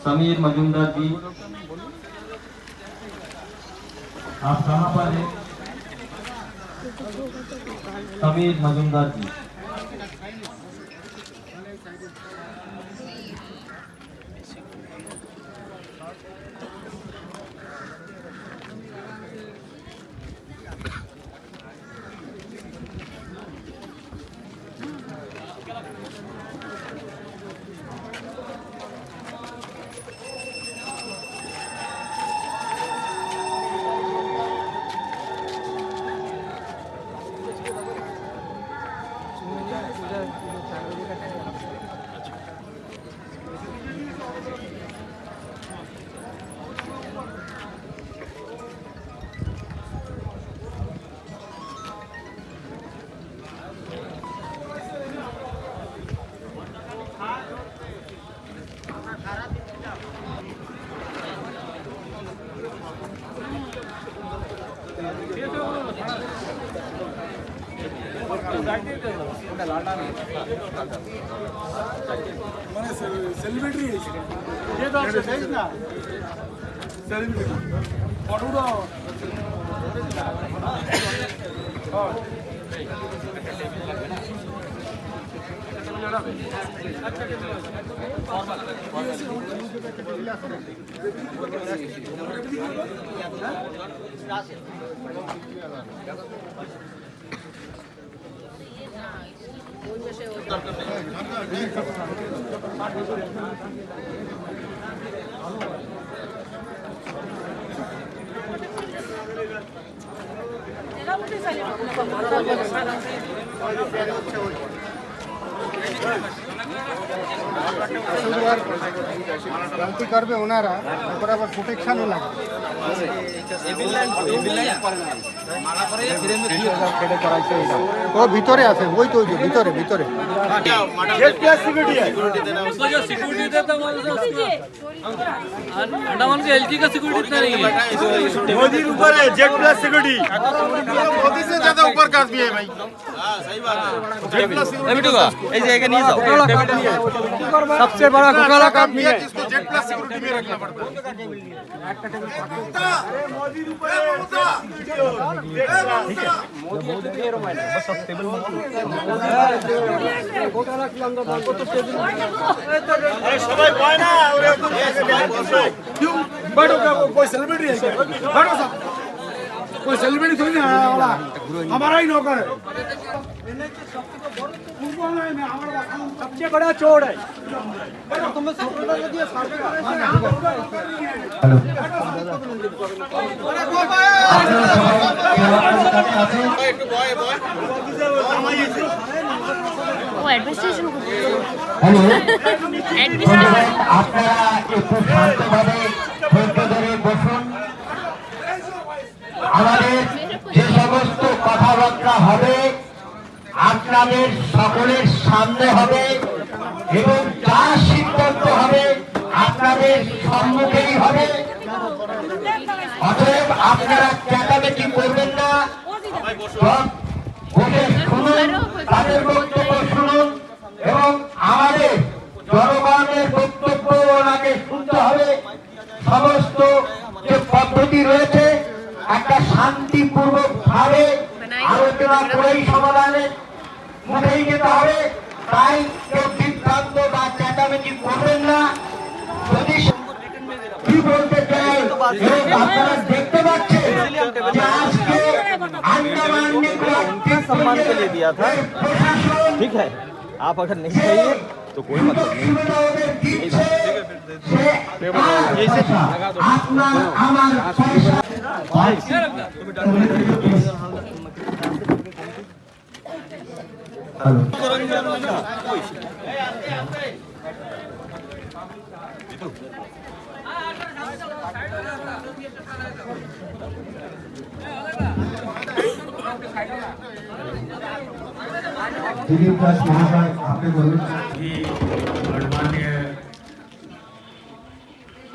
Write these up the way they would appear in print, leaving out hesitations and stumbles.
समीर मजूमदार जी, आप कहाँ पर हैं? समीर मजूमदार जी। सेलिब्रिटी ये तो देख ना सेलिब्रिटी पड़ूडो गलती करबे ओनारा बराबर प्रोटेक्शन লাগে ও ভিতরে আছে ওই তো ভিতরে ভিতরে जेट प्लस सिक्योरिटी है उसको जो सिक्योरिटी देता है उसको अंडमान के एलजी का सिक्योरिटी इतना नहीं है मोदी ऊपर है जेट प्लस सिक्योरिटी मोदी से ज्यादा ऊपर का भी है भाई हां सही बात है जेट प्लस सिक्योरिटी का এই জায়গা নিয়ে যাও सबसे बड़ा घोटाला काम है जिसको जेट प्लस सिक्योरिटी में रखना पड़ता है मोदी ऊपर है मोदी के रोमाइल बस सब टेबल घोटाला के अंदर को तो टेबल अरे सबाई पाए ना और क्यों बैठो क्या कोई सेलिब्रिटी है क्या बैठो सब कोई सेलिब्रिटी थोड़ी ना वाला हमारा ही नौकर है सबसे बड़ा चोर है तुम्हें स्वतंत्रता दिया वो एडमिनिस्ट्रेशन हेलो আপনারা একটু শান্তভাবে ধৈর্য ধরে বসুন। আমাদের যে সমস্ত কথাবার্তা হবে আপনাদের সকলের সামনে হবে এবং যা সিদ্ধান্ত হবে আপনাদের সম্মুখেই হবে। অতএব আপনারা চেঁচামেচি করবেন না, বসে শুনুন, তাদের বক্তব্য শুনুন এবং আমাদের জনগণের বক্তব্য ওনাকে শুনতে হবে। সমস্ত যে পদ্ধতি রয়েছে একটা শান্তিপূর্বক ভাবে আলোচনা করেই সমাধানে মুখেই যেতে হবে। তাই কেউ বিভ্রান্ত বা চেঁচামেচি করবেন না। যদি কি বলতে চাই আপনারা দেখতে পাচ্ছেন যে আজকে आंदमान ने सम्मान के लिए दिया था, ठीक है। आप अगर नहीं चाहिए तो कोई मतलब नहीं। दिलीप दास महाशय आपने बोले गणमान्य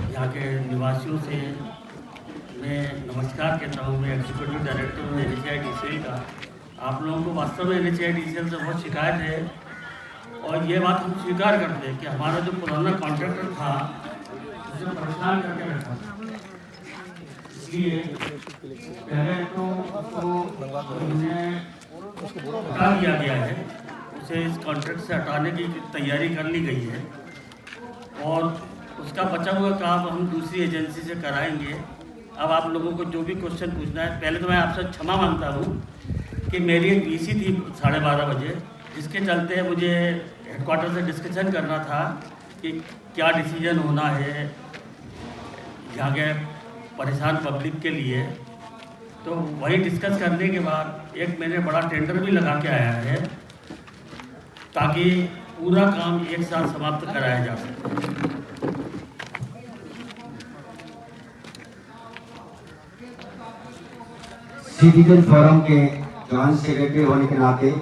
यहाँ के निवासियों से मैं नमस्कार कहता हूँ। मैं एग्जीक्यूटिव डायरेक्टर हूँ NHIDCL का। आप लोगों को वास्तव में NHIDCL से बहुत शिकायत है और ये बात हम स्वीकार करते हैं कि हमारा जो पुराना कॉन्ट्रैक्टर था उसे परेशान करके रखा था। इसलिए पहले तो उसको हटा दिया गया है, उसे इस कॉन्ट्रैक्ट से हटाने की तैयारी कर ली गई है और उसका बचा हुआ काम हम दूसरी एजेंसी से कराएंगे। अब आप लोगों को जो भी क्वेश्चन पूछना है, पहले तो मैं आपसे क्षमा मांगता हूँ कि मेरी एक VC थी 12:30 बजे, जिसके चलते मुझे हेडक्वार्टर से डिस्कशन करना था कि क्या डिसीजन होना है यहाँ के परेशान पब्लिक के लिए। तो वही डिस्कस करने के बाद एक मैंने बड़ा टेंडर भी लगा के आया है ताकि पूरा काम एक साथ समाप्त कराया जा सके। सिटीजन फोरम के जॉइंट सेक्रेटरी होने के नाते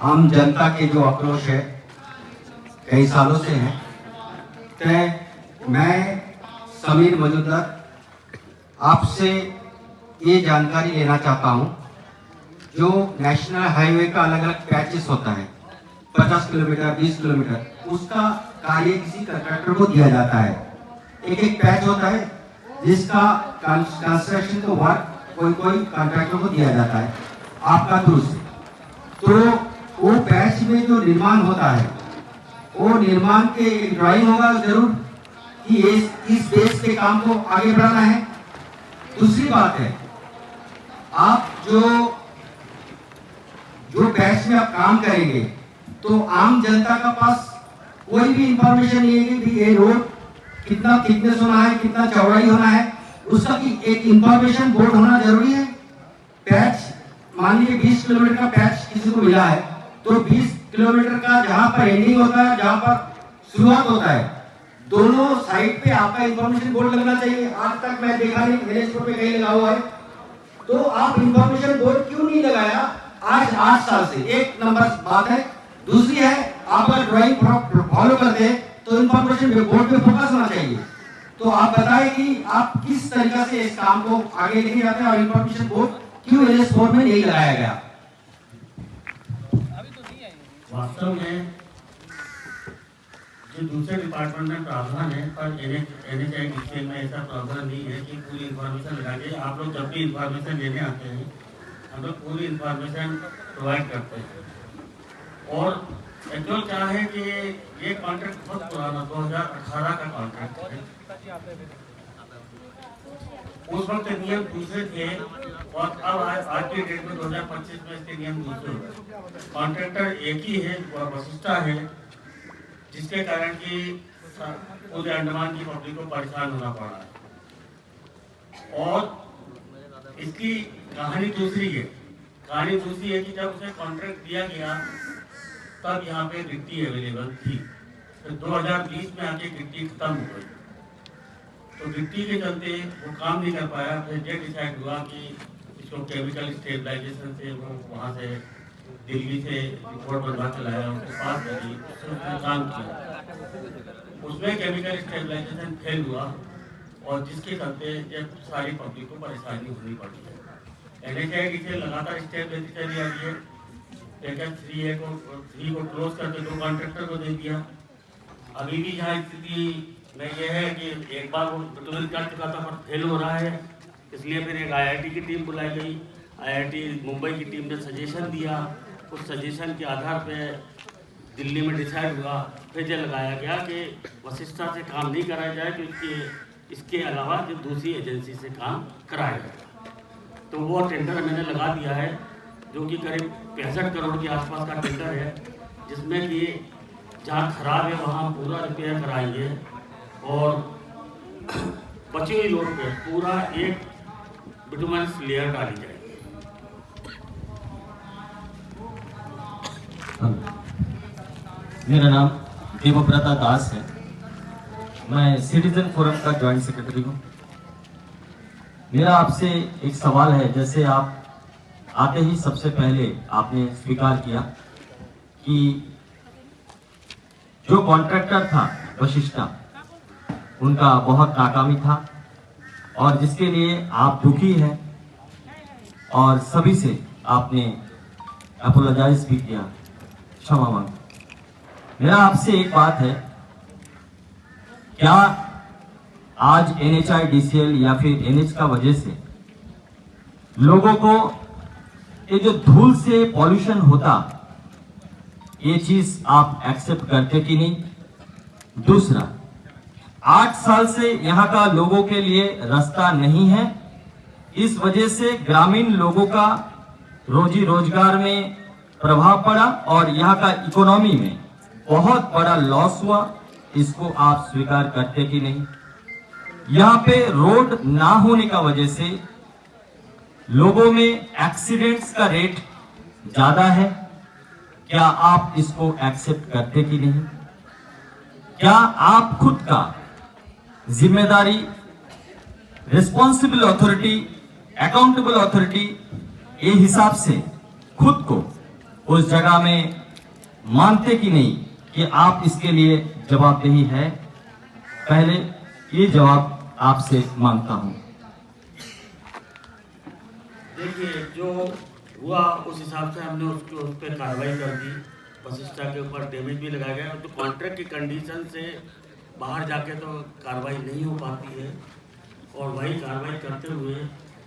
आम जनता के जो आक्रोश है कई सालों से है, तो मैं समीर मजूमदार आपसे ये जानकारी लेना चाहता हूँ। जो नेशनल हाईवे का अलग अलग पैचेस होता है 50 किलोमीटर 20 किलोमीटर, उसका कार्य किसी कॉन्ट्रैक्टर को दिया जाता है। एक एक पैच होता है जिसका कंस्ट्रक्शन का वर्क कोई कॉन्ट्रैक्टर को दिया जाता है आपका थ्रू से। तो वो पैच में जो निर्माण होता है वो निर्माण के ड्राइंग होगा जरूर कि इस बेस के काम को आगे बढ़ाना है। दूसरी बात है, आप जो पैच में आप काम करेंगे तो आम जनता का पास कोई भी इंफॉर्मेशन नहीं है कि ये रोड कितना थिकनेस होना है, कितना चौड़ाई होना है, उसका एक इंफॉर्मेशन बोर्ड होना जरूरी है। पैच मान लीजिए 20 किलोमीटर का पैच किसी को मिला है तो 20 किलोमीटर का जहां पर एंडिंग होता है, जहां पर शुरुआत होता है, दोनों साइड पे आपका इंफॉर्मेशन बोर्ड लगना चाहिए। आज तक मैं देखा नहीं NH रोड पे कहीं लगा हुआ है, तो आप इंफॉर्मेशन बोर्ड क्यों नहीं लगाया आज 8 साल से? एक नंबर बात है। दूसरी है, आप अगर ड्राइंग फॉलो करते हैं तो इंफॉर्मेशन बोर्ड पे फोकस होना चाहिए। तो आप बताएं कि आप किस तरीके से इस काम को आगे लेके जाते हैं और इंफॉर्मेशन बोर्ड क्यों NH बोर्ड में नहीं लगाया गया? वास्तव में जो दूसरे डिपार्टमेंट में प्रावधान है, पर NHIDCL में ऐसा प्रावधान नहीं है कि पूरी इंफॉर्मेशन लगा के आप लोग जब भी इंफॉर्मेशन लेने आते हैं हम लोग पूरी इंफॉर्मेशन प्रोवाइड करते हैं। और एक्चुअल क्या है कि ये कॉन्ट्रैक्ट बहुत पुराना 2018 का कॉन्ट्रैक्ट है। उस वक्त नियम दूसरे थे और अब आज के डेट में 2025 में इसके नियम दूसरे हुए। कॉन्ट्रैक्टर एक ही है, वह वशिष्ठा है, जिसके कारण कि पूरे अंडमान की पब्लिक को परेशान होना पड़ा है। और इसकी कहानी दूसरी है। कहानी दूसरी है कि जब उसे कॉन्ट्रैक्ट दिया गया तब यहाँ पे गिट्टी अवेलेबल थी, तो 2020 में आके गिट्टी खत्म हो गई। तो गिट्टी के चलते वो काम नहीं कर पाया। फिर ये डिसाइड हुआ कि इसको केमिकल स्टेबलाइजेशन से वो वहाँ से दिल्ली से रिपोर्ट बनवा के लाया, उसके पास लगी, उसने काम किया, उसमें केमिकल स्टेबलाइजेशन फेल हुआ और जिसके चलते ये सारी पब्लिक को परेशानी होनी पड़ी है। NHIDCL लगातार स्टेप लेती चली आ रही है। पैकेज 3 को क्लोज करके 2 कॉन्ट्रैक्टर को दे दिया। अभी भी यहाँ स्थिति में यह है कि एक बार वो वितरण कर चुका था पर फेल हो रहा है, इसलिए फिर एक IIT की टीम बुलाई गई। IIT मुंबई की टीम ने सजेशन दिया, उस सजेशन के आधार पे दिल्ली में डिसाइड हुआ, फिर ये लगाया गया कि वशिष्ठा से काम नहीं कराया जाए क्योंकि इसके अलावा जो दूसरी एजेंसी से काम कराया जाए। तो वो टेंडर मैंने लगा दिया है जो कि करीब 65 करोड़ के आसपास का टेंडर है। जिसमें कि जहाँ खराब है वहाँ पूरा रिपेयर कराएंगे और बची हुई रोड पे पूरा एक बिटुमेंस लेयर डाली जाएगी। मेरा नाम देवव्रता दास है, मैं सिटीजन फोरम का जॉइंट सेक्रेटरी हूँ। मेरा आपसे एक सवाल है, जैसे आप आते ही सबसे पहले आपने स्वीकार किया कि जो कॉन्ट्रैक्टर था वशिष्ठा, उनका बहुत नाकामी था और जिसके लिए आप दुखी हैं और सभी से आपने अपोलोजाइज भी किया, क्षमा मांग। मेरा आपसे एक बात है, क्या आज NHIDCL या फिर NH का वजह से लोगों को ये जो धूल से पॉल्यूशन होता, ये चीज आप एक्सेप्ट करते कि नहीं? दूसरा, 8 साल से यहाँ का लोगों के लिए रास्ता नहीं है, इस वजह से ग्रामीण लोगों का रोजी रोजगार में प्रभाव पड़ा और यहाँ का इकोनॉमी में बहुत बड़ा लॉस हुआ, इसको आप स्वीकार करते कि नहीं? यहाँ पे रोड ना होने का वजह से लोगों में एक्सीडेंट्स का रेट ज्यादा है, क्या आप इसको एक्सेप्ट करते कि नहीं? क्या आप खुद का जिम्मेदारी, रिस्पॉन्सिबल अथॉरिटी, अकाउंटेबल अथॉरिटी ये हिसाब से खुद को उस जगह में मानते कि नहीं कि आप इसके लिए जवाबदेही है? पहले ये जवाब आपसे मांगता हूं। देखिए, जो हुआ उस हिसाब से हमने उसको उस पर कार्रवाई कर दी। वशिष्ठा के ऊपर डैमेज भी लगाया गया। तो कॉन्ट्रैक्ट की कंडीशन से बाहर जाके तो कार्रवाई नहीं हो पाती है और वही कार्रवाई करते हुए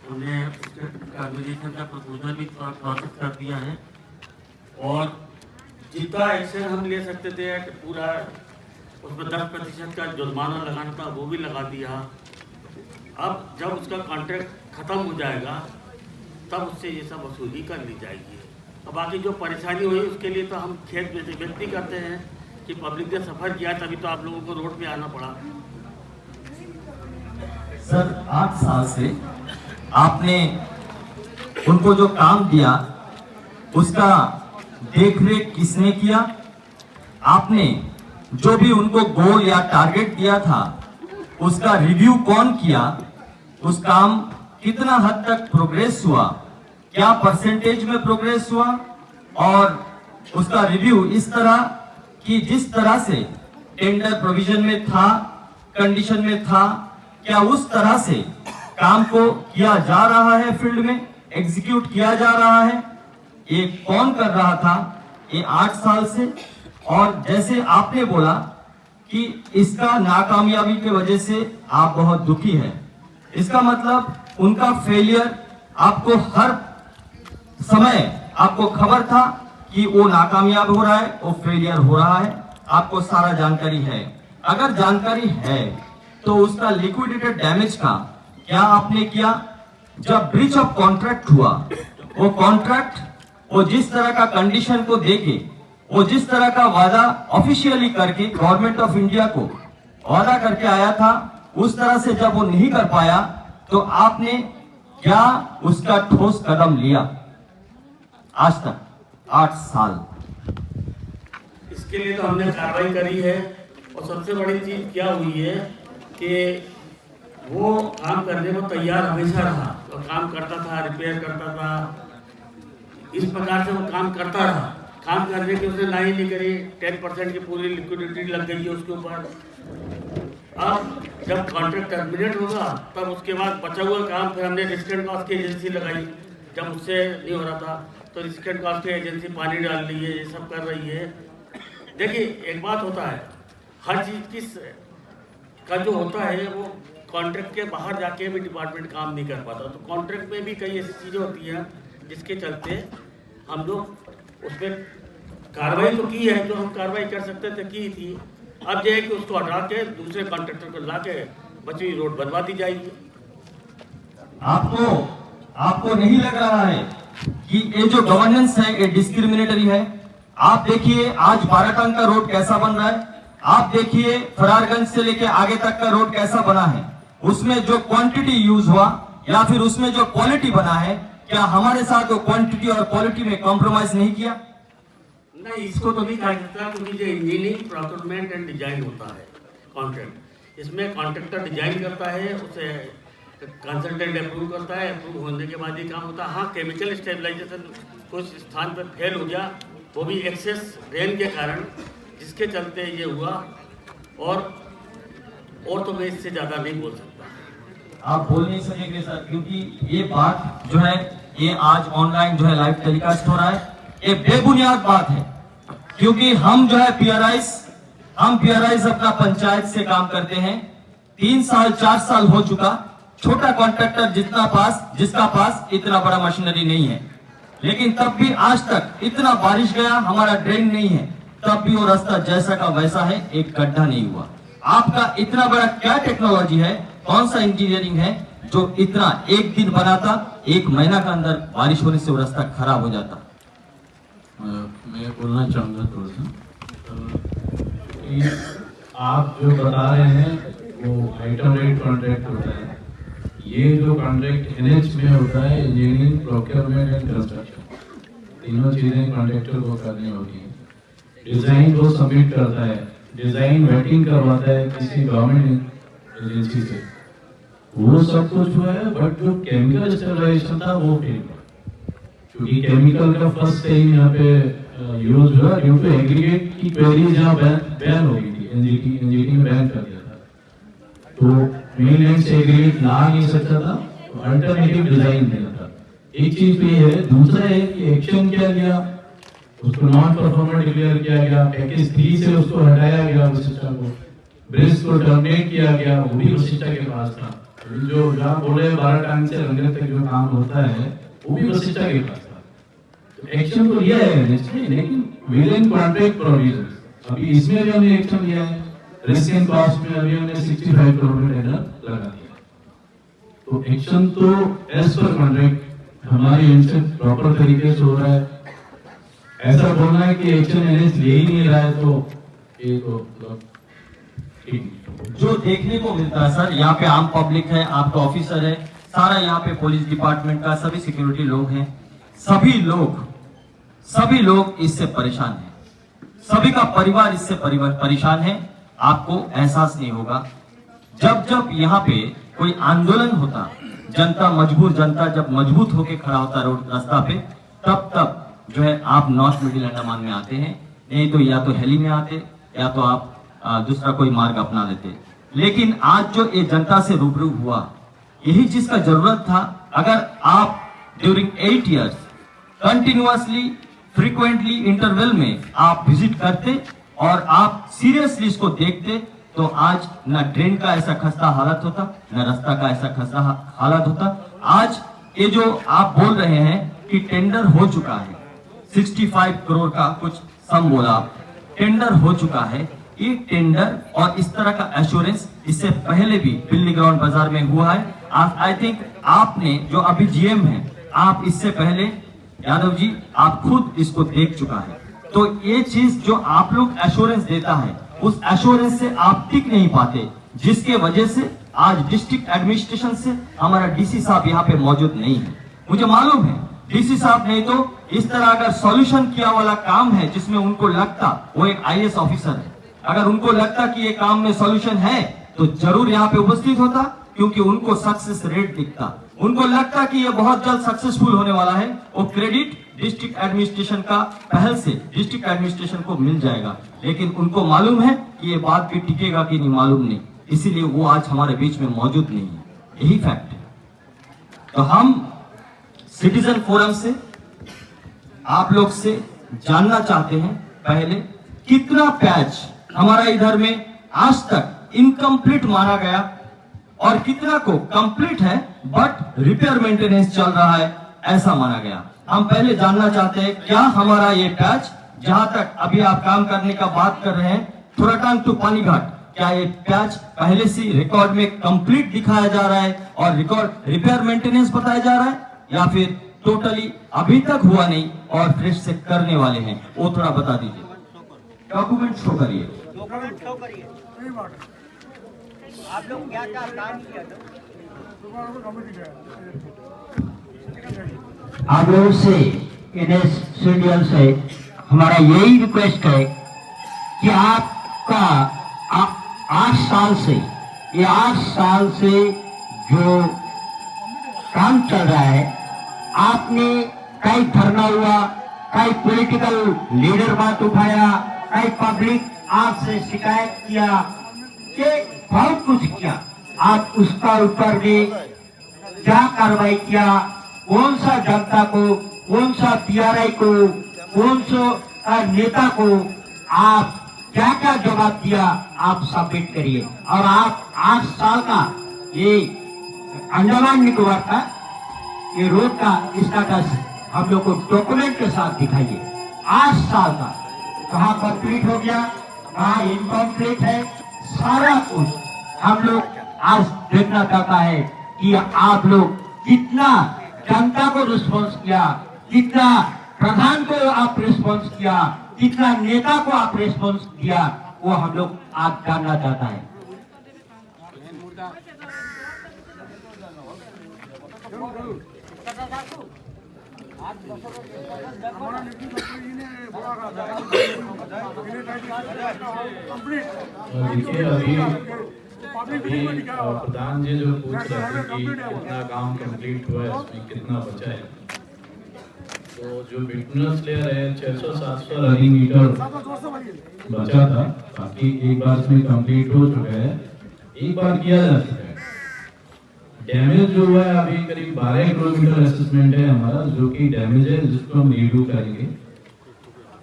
हमने उसके टर्मिनेशन का प्रपोजल भी प्रोसेस कर दिया है और जितना एक्शन हम ले सकते थे पूरा उसमें 10% का जुर्माना लगाना था वो भी लगा दिया। अब जब उसका कॉन्ट्रैक्ट ख़त्म हो जाएगा तब उससे ये सब वसूली कर ली जाएगी। और बाकी जो परेशानी हुई उसके लिए तो हम खेद व्यक्त करते हैं कि पब्लिक ने सफ़र किया तभी तो आप लोगों को रोड पे आना पड़ा। सर, 8 साल से आपने उनको जो काम दिया उसका देखरेख किसने किया? आपने जो भी उनको गोल या टारगेट दिया था उसका रिव्यू कौन किया? उस काम कितना हद तक प्रोग्रेस हुआ, क्या परसेंटेज में प्रोग्रेस हुआ? और उसका रिव्यू इस तरह कि जिस तरह से टेंडर प्रोविजन में था, कंडीशन में था, क्या उस तरह से काम को किया जा रहा है, फील्ड में एग्जीक्यूट किया जा रहा है? ये कौन कर रहा था ये 8 साल से? और जैसे आपने बोला कि इसका नाकामयाबी की वजह से आप बहुत दुखी हैं, इसका मतलब उनका फेलियर आपको हर समय आपको खबर था कि वो नाकामयाब हो रहा है, वो फेलियर हो रहा है, आपको सारा जानकारी है। अगर जानकारी है तो उसका लिक्विडेटेड डैमेज का क्या आपने किया? जब ब्रीच ऑफ कॉन्ट्रैक्ट हुआ, वो कॉन्ट्रैक्ट वो जिस तरह का कंडीशन को देके, वो जिस तरह का वादा ऑफिशियली करके गवर्नमेंट ऑफ इंडिया को वादा करके आया था, उस तरह से जब वो नहीं कर पाया तो आपने क्या उसका ठोस कदम लिया? आज तक 8 साल इसके लिए तो हमने कार्रवाई करी है और सबसे बड़ी चीज क्या हुई है कि वो काम करने को तैयार हमेशा रहा और काम करता था, रिपेयर करता था, इस प्रकार से वो काम करता रहा। काम करने की उसने ना ही नहीं करी, 10% की पूरी लिक्विडिटी लग गई है उसके ऊपर। अब जब कॉन्ट्रैक्ट टर्मिनेट होगा तब उसके बाद बचा हुआ काम फिर हमने रिस्क कॉस्ट की एजेंसी लगाई। जब उससे नहीं हो रहा था तो रिस्क कॉस्ट की एजेंसी पानी डाल रही है, ये सब कर रही है। देखिए, एक बात होता है, हर चीज़ का जो होता है वो कॉन्ट्रैक्ट के बाहर जाके भी डिपार्टमेंट काम नहीं कर पाता। तो कॉन्ट्रैक्ट में भी कई ऐसी चीज़ें होती हैं जिसके चलते हम लोग उस पर कार्रवाई तो की है, जो हम कार्रवाई कर सकते थे की थी। अब यह है कि उसको हटा के दूसरे कॉन्ट्रैक्टर को ला के बची हुई रोड बनवा दी जाएगी। आपको नहीं लग रहा है कि ये जो गवर्नेंस है ये डिस्क्रिमिनेटरी है? आप देखिए आज बाराटांग का रोड कैसा बन रहा है, आप देखिए फरारगंज से लेके आगे तक का रोड कैसा बना है, उसमें जो क्वांटिटी यूज हुआ या फिर उसमें जो क्वालिटी बना है, क्या हमारे साथ वो क्वांटिटी और क्वालिटी में कॉम्प्रोमाइज नहीं किया? नहीं, इसको तो नहीं कहा जाता, क्योंकि जो इंजीनियरिंग प्रोक्योरमेंट एंड डिजाइन होता है कॉन्ट्रैक्ट, इसमें कॉन्ट्रैक्टर डिजाइन करता है, उसे कंसल्टेंट अप्रूव करता है, अप्रूव होने के बाद ये काम होता है। हाँ, केमिकल स्टेबलाइजेशन कुछ स्थान पर फेल हो गया, वो भी एक्सेस रेन के कारण, जिसके चलते ये हुआ। और तो मैं इससे ज़्यादा नहीं बोल सकता। आप बोल नहीं सकेंगे सर, क्योंकि ये बात जो है ये आज ऑनलाइन जो है लाइव टेलीकास्ट हो रहा है, ये बेबुनियाद बात है। क्योंकि हम जो है पीआरआईज अपना पंचायत से काम करते हैं, 3 साल 4 साल हो चुका, छोटा कॉन्ट्रैक्टर जिसका पास इतना बड़ा मशीनरी नहीं है, लेकिन तब भी आज तक इतना बारिश गया, हमारा ड्रेन नहीं है, तब भी वो रास्ता जैसा का वैसा है, एक गड्ढा नहीं हुआ। आपका इतना बड़ा क्या टेक्नोलॉजी है, कौन सा इंजीनियरिंग है जो इतना एक दिन बनाता, 1 महीना का अंदर बारिश होने से वो रास्ता खराब हो जाता? मैं बोलना चाहूँगा थोड़ा सा कि आप जो बता रहे हैं वो आइटम रेट कॉन्ट्रैक्ट होता है। ये जो कॉन्ट्रैक्ट एनएच में होता है, इंजीनियरिंग प्रोक्योरमेंट एंड कंस्ट्रक्शन, तीनों चीज़ें कॉन्ट्रैक्टर को करनी होती है। डिज़ाइन वो सबमिट करता है, डिज़ाइन वेटिंग करवाता है किसी गवर्नमेंट एजेंसी से, वो सब कुछ हुआ है। बट जो केमिकल स्टेबलाइजेशन था वो फेल हुआ, क्योंकि केमिकल का फर्स्ट टाइम यहाँ पे यूज हुआ ड्यू टू एग्रीगेट की क्वेरीज यहाँ बैन हो गई थी, एनजीटी में बैन कर दिया था, तो मेन लाइन से एग्रीगेट ला नहीं सकता था, तो अल्टरनेटिव डिजाइन देना था। एक चीज तो ये है। दूसरा है कि एक्शन किया गया, उसको नॉन परफॉर्मेंट डिक्लेयर किया गया, पैकेज 3 से उसको हटाया गया, वशिष्ठा को ब्रिज को टर्मिनेट किया गया, वो भी वशिष्ठा के पास था। जो जहाँ बोले बाराटांग से रंगत तक जो काम होता है वो भी वशिष्ठा के पास था। तो एक्शन तो लिया है लेकिन विद इन कॉन्ट्रैक्ट प्रोविजंस। अभी इसमें भी हमने एक्शन लिया है, रिस्क एंड कॉस्ट में अभी हमने 65 करोड़ का टेंडर लगा दिया। तो एक्शन तो एज पर कॉन्ट्रैक्ट हमारी इनसे प्रॉपर तरीके से हो रहा है। ऐसा बोलना है कि एक्शन एनएच ले ही नहीं रहा है, तो ये तो ठीक। जो देखने को मिलता है सर, यहाँ पे आम पब्लिक है, आपका ऑफिसर है, सारा यहाँ पे पुलिस डिपार्टमेंट का सभी सिक्योरिटी लोग हैं, सभी लोग इससे परेशान हैं, सभी का परिवार इससे परेशान है। आपको एहसास नहीं होगा, जब यहाँ पे कोई आंदोलन होता, जनता जब मजबूत होके खड़ा होता रोड रास्ता पे, तब जो है आप नॉर्थ मिडिल अंडमान में आते हैं, नहीं तो या तो हेली में आते या तो आप दूसरा कोई मार्ग अपना लेते। लेकिन आज जो ये जनता से रूबरू हुआ, यही चीज का जरूरत था। अगर आप during 8 years continuously frequently interval में आप विजिट करते और आप सीरियसली इसको देखते, तो आज न ड्रेन का ऐसा खस्ता हालत होता, न रास्ता का ऐसा खस्ता हालत होता। आज ये जो आप बोल रहे हैं कि टेंडर हो चुका है, 65 करोड़ का कुछ सम बोला, टेंडर हो चुका है। ये टेंडर और इस तरह का एश्योरेंस इससे पहले भी पिल्ली ग्राउंड बाजार में हुआ है। आई थिंक आपने जो अभी जीएम है, आप इससे पहले यादव जी आप खुद इसको देख चुका है। तो ये चीज जो आप लोग एश्योरेंस देता है, उस एश्योरेंस से आप टिक नहीं पाते, जिसके वजह से आज डिस्ट्रिक्ट एडमिनिस्ट्रेशन से हमारा डीसी साहब यहाँ पे मौजूद नहीं है। मुझे मालूम है डीसी साहब नहीं तो इस तरह अगर सॉल्यूशन किया वाला काम है जिसमें उनको लगता, वो एक आईएएस ऑफिसर है, अगर उनको लगता कि ये काम में सॉल्यूशन है तो जरूर यहाँ पे उपस्थित होता, क्योंकि उनको सक्सेस रेट दिखता, उनको लगता कि ये बहुत जल्द सक्सेसफुल होने वाला है। वो क्रेडिट डिस्ट्रिक्ट एडमिनिस्ट्रेशन का पहल से डिस्ट्रिक्ट एडमिनिस्ट्रेशन को मिल जाएगा, लेकिन उनको मालूम है कि ये बात भी टिकेगा कि नहीं मालूम नहीं, इसीलिए वो आज हमारे बीच में मौजूद नहीं है, यही फैक्ट है। तो हम सिटीजन फोरम से आप लोग से जानना चाहते हैं, पहले कितना पैच हमारा इधर में आज तक इनकम्प्लीट माना गया और कितना को कंप्लीट है बट रिपेयर मेंटेनेंस चल रहा है ऐसा माना गया। हम पहले जानना चाहते हैं क्या हमारा ये पैच जहां तक अभी आप काम करने का बात कर रहे हैं, थोराटांग टू पानीघाट, क्या ये पैच पहले से रिकॉर्ड में कंप्लीट दिखाया जा रहा है और रिकॉर्ड रिपेयर मेंटेनेंस बताया जा रहा है, या फिर टोटली अभी तक हुआ नहीं और फिर से करने वाले हैं, वो थोड़ा बता दीजिए। डॉक्यूमेंट शो करिए। आप लोग क्या क्या काम किया था? आप लोगों से NSCDL से हमारा यही रिक्वेस्ट है कि आपका 8 साल से, ये 8 साल से जो काम चल रहा है, आपने कई धरना हुआ, कई पॉलिटिकल लीडर बात उठाया, कई पब्लिक आपसे शिकायत किया कि बहुत कुछ किया, आप उसका ऊपर भी क्या कार्रवाई किया, कौन सा जनता को, कौन सा PRI को, कौन सा नेता को आप क्या क्या जवाब दिया, आप सबमिट करिए। और आप 8 साल का ये अंडमान निकोबार का ये रोड का स्टेटस हम लोग को डॉक्यूमेंट के साथ दिखाइए। 8 साल का कहाँ कंप्लीट हो गया, कहाँ इनकम्प्लीट है, सारा कुछ हम लोग आज देखना चाहता है कि आप लोग कितना जनता को रिस्पॉन्स किया, कितना प्रधान को आप रिस्पॉन्स किया, कितना नेता को आप रिस्पॉन्स दिया, वो हम लोग आज जानना चाहता है। देखिए अभी प्रधान जी जो पूछ रहे थे कि कितना काम कंप्लीट हुआ है, इसमें कितना बचा है, तो जो बिटनस लेयर है 600-700 रनिंग मीटर बचा था, बाकी एक बार इसमें कंप्लीट हो चुका है, एक बार किया जा चुका है। डैमेज जो हुआ है अभी करीब 12 किलोमीटर असेसमेंट है हमारा, जो कि डैमेज है, जिसको हम रीडू करेंगे।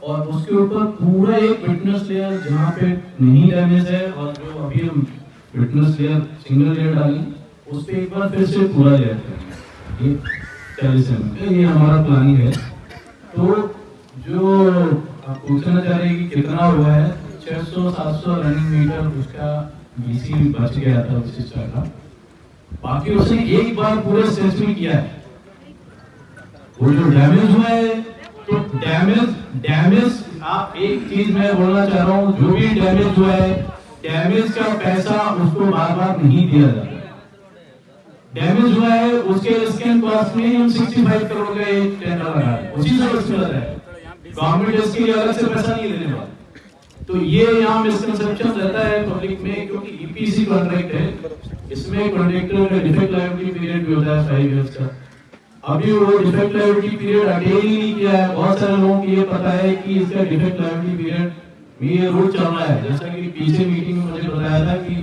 और उसके ऊपर पूरा एक फिटनेस लेयर जहाँ पे नहीं डैमेज है, और जो अभी हम फिटनेस लेयर सिंगल लेयर डालेंगे, उस पर एक बार फिर से पूरा लेयर करेंगे। ये 40 mm का ये हमारा प्लानिंग है। तो जो आप पूछना चाह रहे हैं कि कितना हुआ है, 600-700 रनिंग मीटर उसका BC बच गया था उस सिस्टम का, बाकी उसने एक बार पूरे स्टेज में किया है। वो जो डैमेज हुआ है, तो डैमेज आप एक चीज मैं बोलना चाह रहा हूँ, जो भी डैमेज हुआ है, डैमेज का पैसा उसको बार बार नहीं दिया जाता है। डैमेज हुआ है उसके स्कैन कॉस्ट में हम 65 करोड़ का एक टेंडर लगा है, उसी से उसमें लगा है, गवर्नमेंट इसके लिए अलग से पैसा नहीं देने वाला। तो ये यहाँ मिसकंसेप्शन रहता है पब्लिक में, क्योंकि EPC कॉन्ट्रैक्ट है, इसमें कॉन्ट्रैक्टर का डिफेक्ट लायबिलिटी पीरियड भी होता है 5 इयर्स का। अभी वो डिफेक्ट लायबिलिटी पीरियड अटेन ही नहीं किया है। बहुत सारे लोगों को ये पता है कि इसका डिफेक्ट लायबिलिटी पीरियड में ये रूल चल रहा है, जैसा कि पीछे मीटिंग में मुझे बताया था कि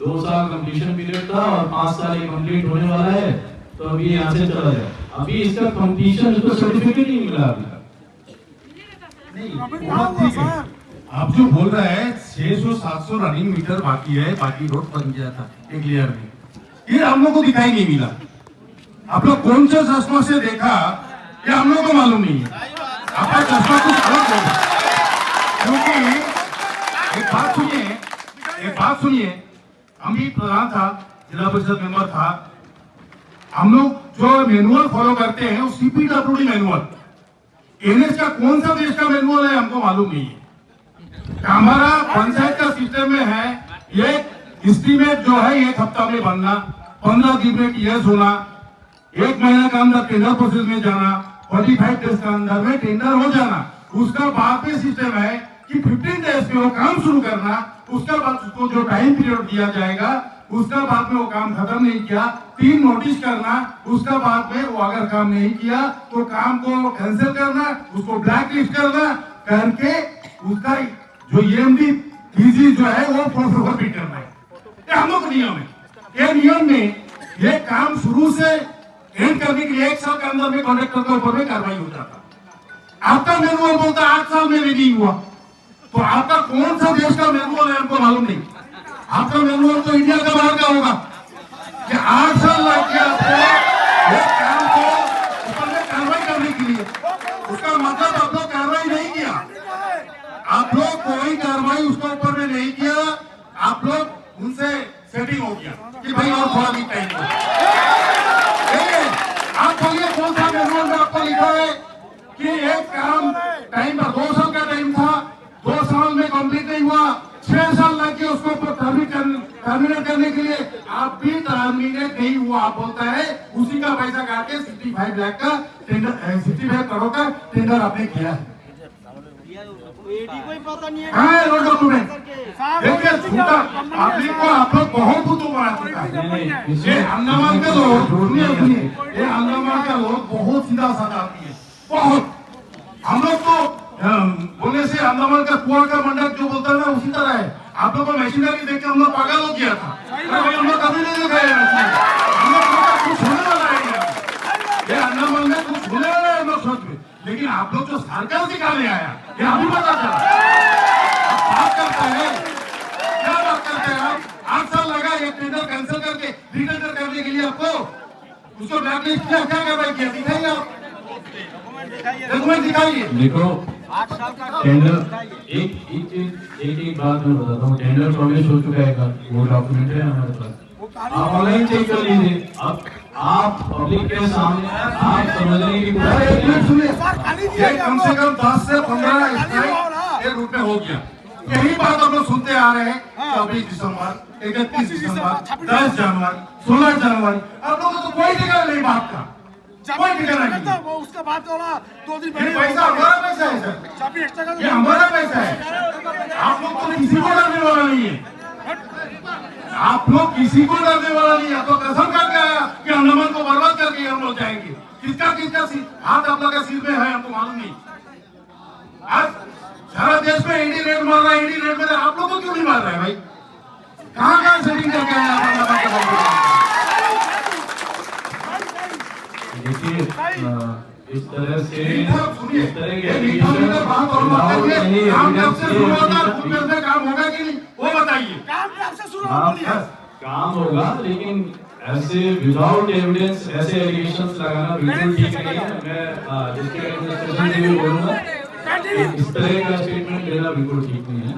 2 साल कंप्लीशन पीरियड था और 5 साल ये कंप्लीट होने वाला है, तो अभी यहाँ से चला जाए। अभी इसका कंप्लीशन, इसको सर्टिफिकेट नहीं मिला अभी तक। ठीक है, आप जो बोल रहे हैं 600-700 रनिंग मीटर बाकी है, बाकी रोड बन गया था एक लेयर में, ये हम लोग को दिखाई नहीं मिला। आप लोग कौन से चश्मा से देखा ये हम लोग को मालूम नहीं है, आपका चश्मा कुछ अलग होगा। क्योंकि एक बात सुनिए, हम भी प्रधान था, जिला परिषद मेंबर था, हम लोग जो मैनुअल फॉलो करते हैं वो CPWD मैनुअल, NH का कौन सा देश का मैनुअल है हमको मालूम नहीं है। हमारा पंचायत का सिस्टम में है, ये एस्टीमेट जो है 1 हफ्ता में बनना, 15 दिन में टीएस होना, 1 महीना के अंदर टेंडर प्रोसेस में जाना, 45 डेज के अंदर में टेंडर हो जाना। उसका बाद में सिस्टम है कि 15 डेज में वो काम शुरू करना, उसके बाद उसको जो टाइम पीरियड दिया जाएगा, उसका बाद में वो काम खत्म नहीं किया 3 नोटिस करना, उसका बाद में वो अगर काम नहीं किया तो काम को कैंसिल करना, उसको ब्लैक लिस्ट करना, करके उसका जो EMD PG जो है वो फॉरवर्ड करना है। ये हम लोग नियम है। ये नियम में ये काम शुरू से एंड करने के लिए 1 साल के अंदर में कॉन्ट्रैक्टर के ऊपर में कार्रवाई हो जाता। आपका मैनुअल बोलता 8 साल में नहीं हुआ, तो आपका कौन सा देश का मैनुअल है हमको मालूम नहीं। आपका मैनुअल तो इंडिया का बाहर का होगा कि 8 साल लग गया आपको एक काम को ऊपर में कार्रवाई करने के लिए। उसका मतलब आप लोग कार्रवाई नहीं किया, आप लोग कोई कार्रवाई उसके ऊपर में नहीं किया, आप लोग उनसे सेटिंग हो गया कि भाई और थोड़ा भी टाइम। आप बोलिए कौन सा मैनुअल साल में कंप्लीट नहीं हुआ, 6 साल लग गए उसको टर्मिनेट करने के लिए। आप भी टर्मिनेट नहीं हुआ, आप बोलता है उसी का पैसा काट के 65 लाख का टेंडर, 65 करोड़ का टेंडर आपने किया है। हाँ, नो डॉक्यूमेंट। देखिए झूठा पब्लिक को आप लोग बहुत भूतों बना चुका है। ये अंडमान के लोग, सुनिए, ये अंडमान के लोग बहुत सीधा साधा आदमी है, बहुत। हम लोग तो बोलने से अंडमान का कुआं का मंडप जो बोलता है ना, उसी तरह है। आप लोग को मशीनरी देख के हम लोग पागल हो गया था। हम लोग कभी नहीं देखा है, हम लोग कुछ होने वाला है, ये अंडमान में कुछ होने वाला है हम लोग सोच में। लेकिन आप लोग जो सरकार निकालने आया, ये अभी पता चला। बात करता है, क्या बात करते हैं आप? 8 साल लगा ये टेंडर कैंसिल करके रिटेंडर करने के लिए आपको, उसको ब्लैकलिस्ट किया, क्या कार्रवाई किया? दिखाइए आप, डॉक्यूमेंट दिखाइए। देखो टेंडर, एक बात मैं बताता हूँ, टेंडर पब्लिश हो चुका है, वो डॉक्यूमेंट है हमारे पास, आप ऑनलाइन चेक कर लीजिए। अब आप पब्लिक के सामने आप समझने की कम से कम 10 से 15 एक रूप में हो गया। यही बात हम लोग सुनते आ रहे हैं। 24 दिसंबर, 31 दिसंबर, 10 जनवरी, 16 जनवरी, आप लोगों को तो कोई ठिकाना नहीं बात का, कोई ठिकाना नहीं। उसका बात वाला 2 दिन ये पैसा हमारा पैसा है सर, ये हमारा पैसा है। आप लोग तो किसी को डरने वाला नहीं है, आप लोग किसी को डरने वाला नहीं है। तो कसम करके आया कि अंडमान को बर्बाद करके हम लोग जाएंगे। किसका हाथ आप लोग का सिर में है, हमको मालूम नहीं। आज सारा देश में इंडी रेट मार रहा है, इंडी रेट में आप लोग को क्यों नहीं मार रहा है भाई? कहाँ सेटिंग करके आया आप? देखिए इस तरह से इस तरह के काम होगा कि नहीं, वो बताइए। काम होगा, लेकिन ऐसे विदाउट एविडेंस ऐसे एलिगेशंस लगाना बिल्कुल ठीक नहीं है। मैं डिस्ट्रिक्ट एडमिनिस्ट्रेशन से भी बोलूंगा, इस तरह का स्टेटमेंट देना बिल्कुल ठीक नहीं है।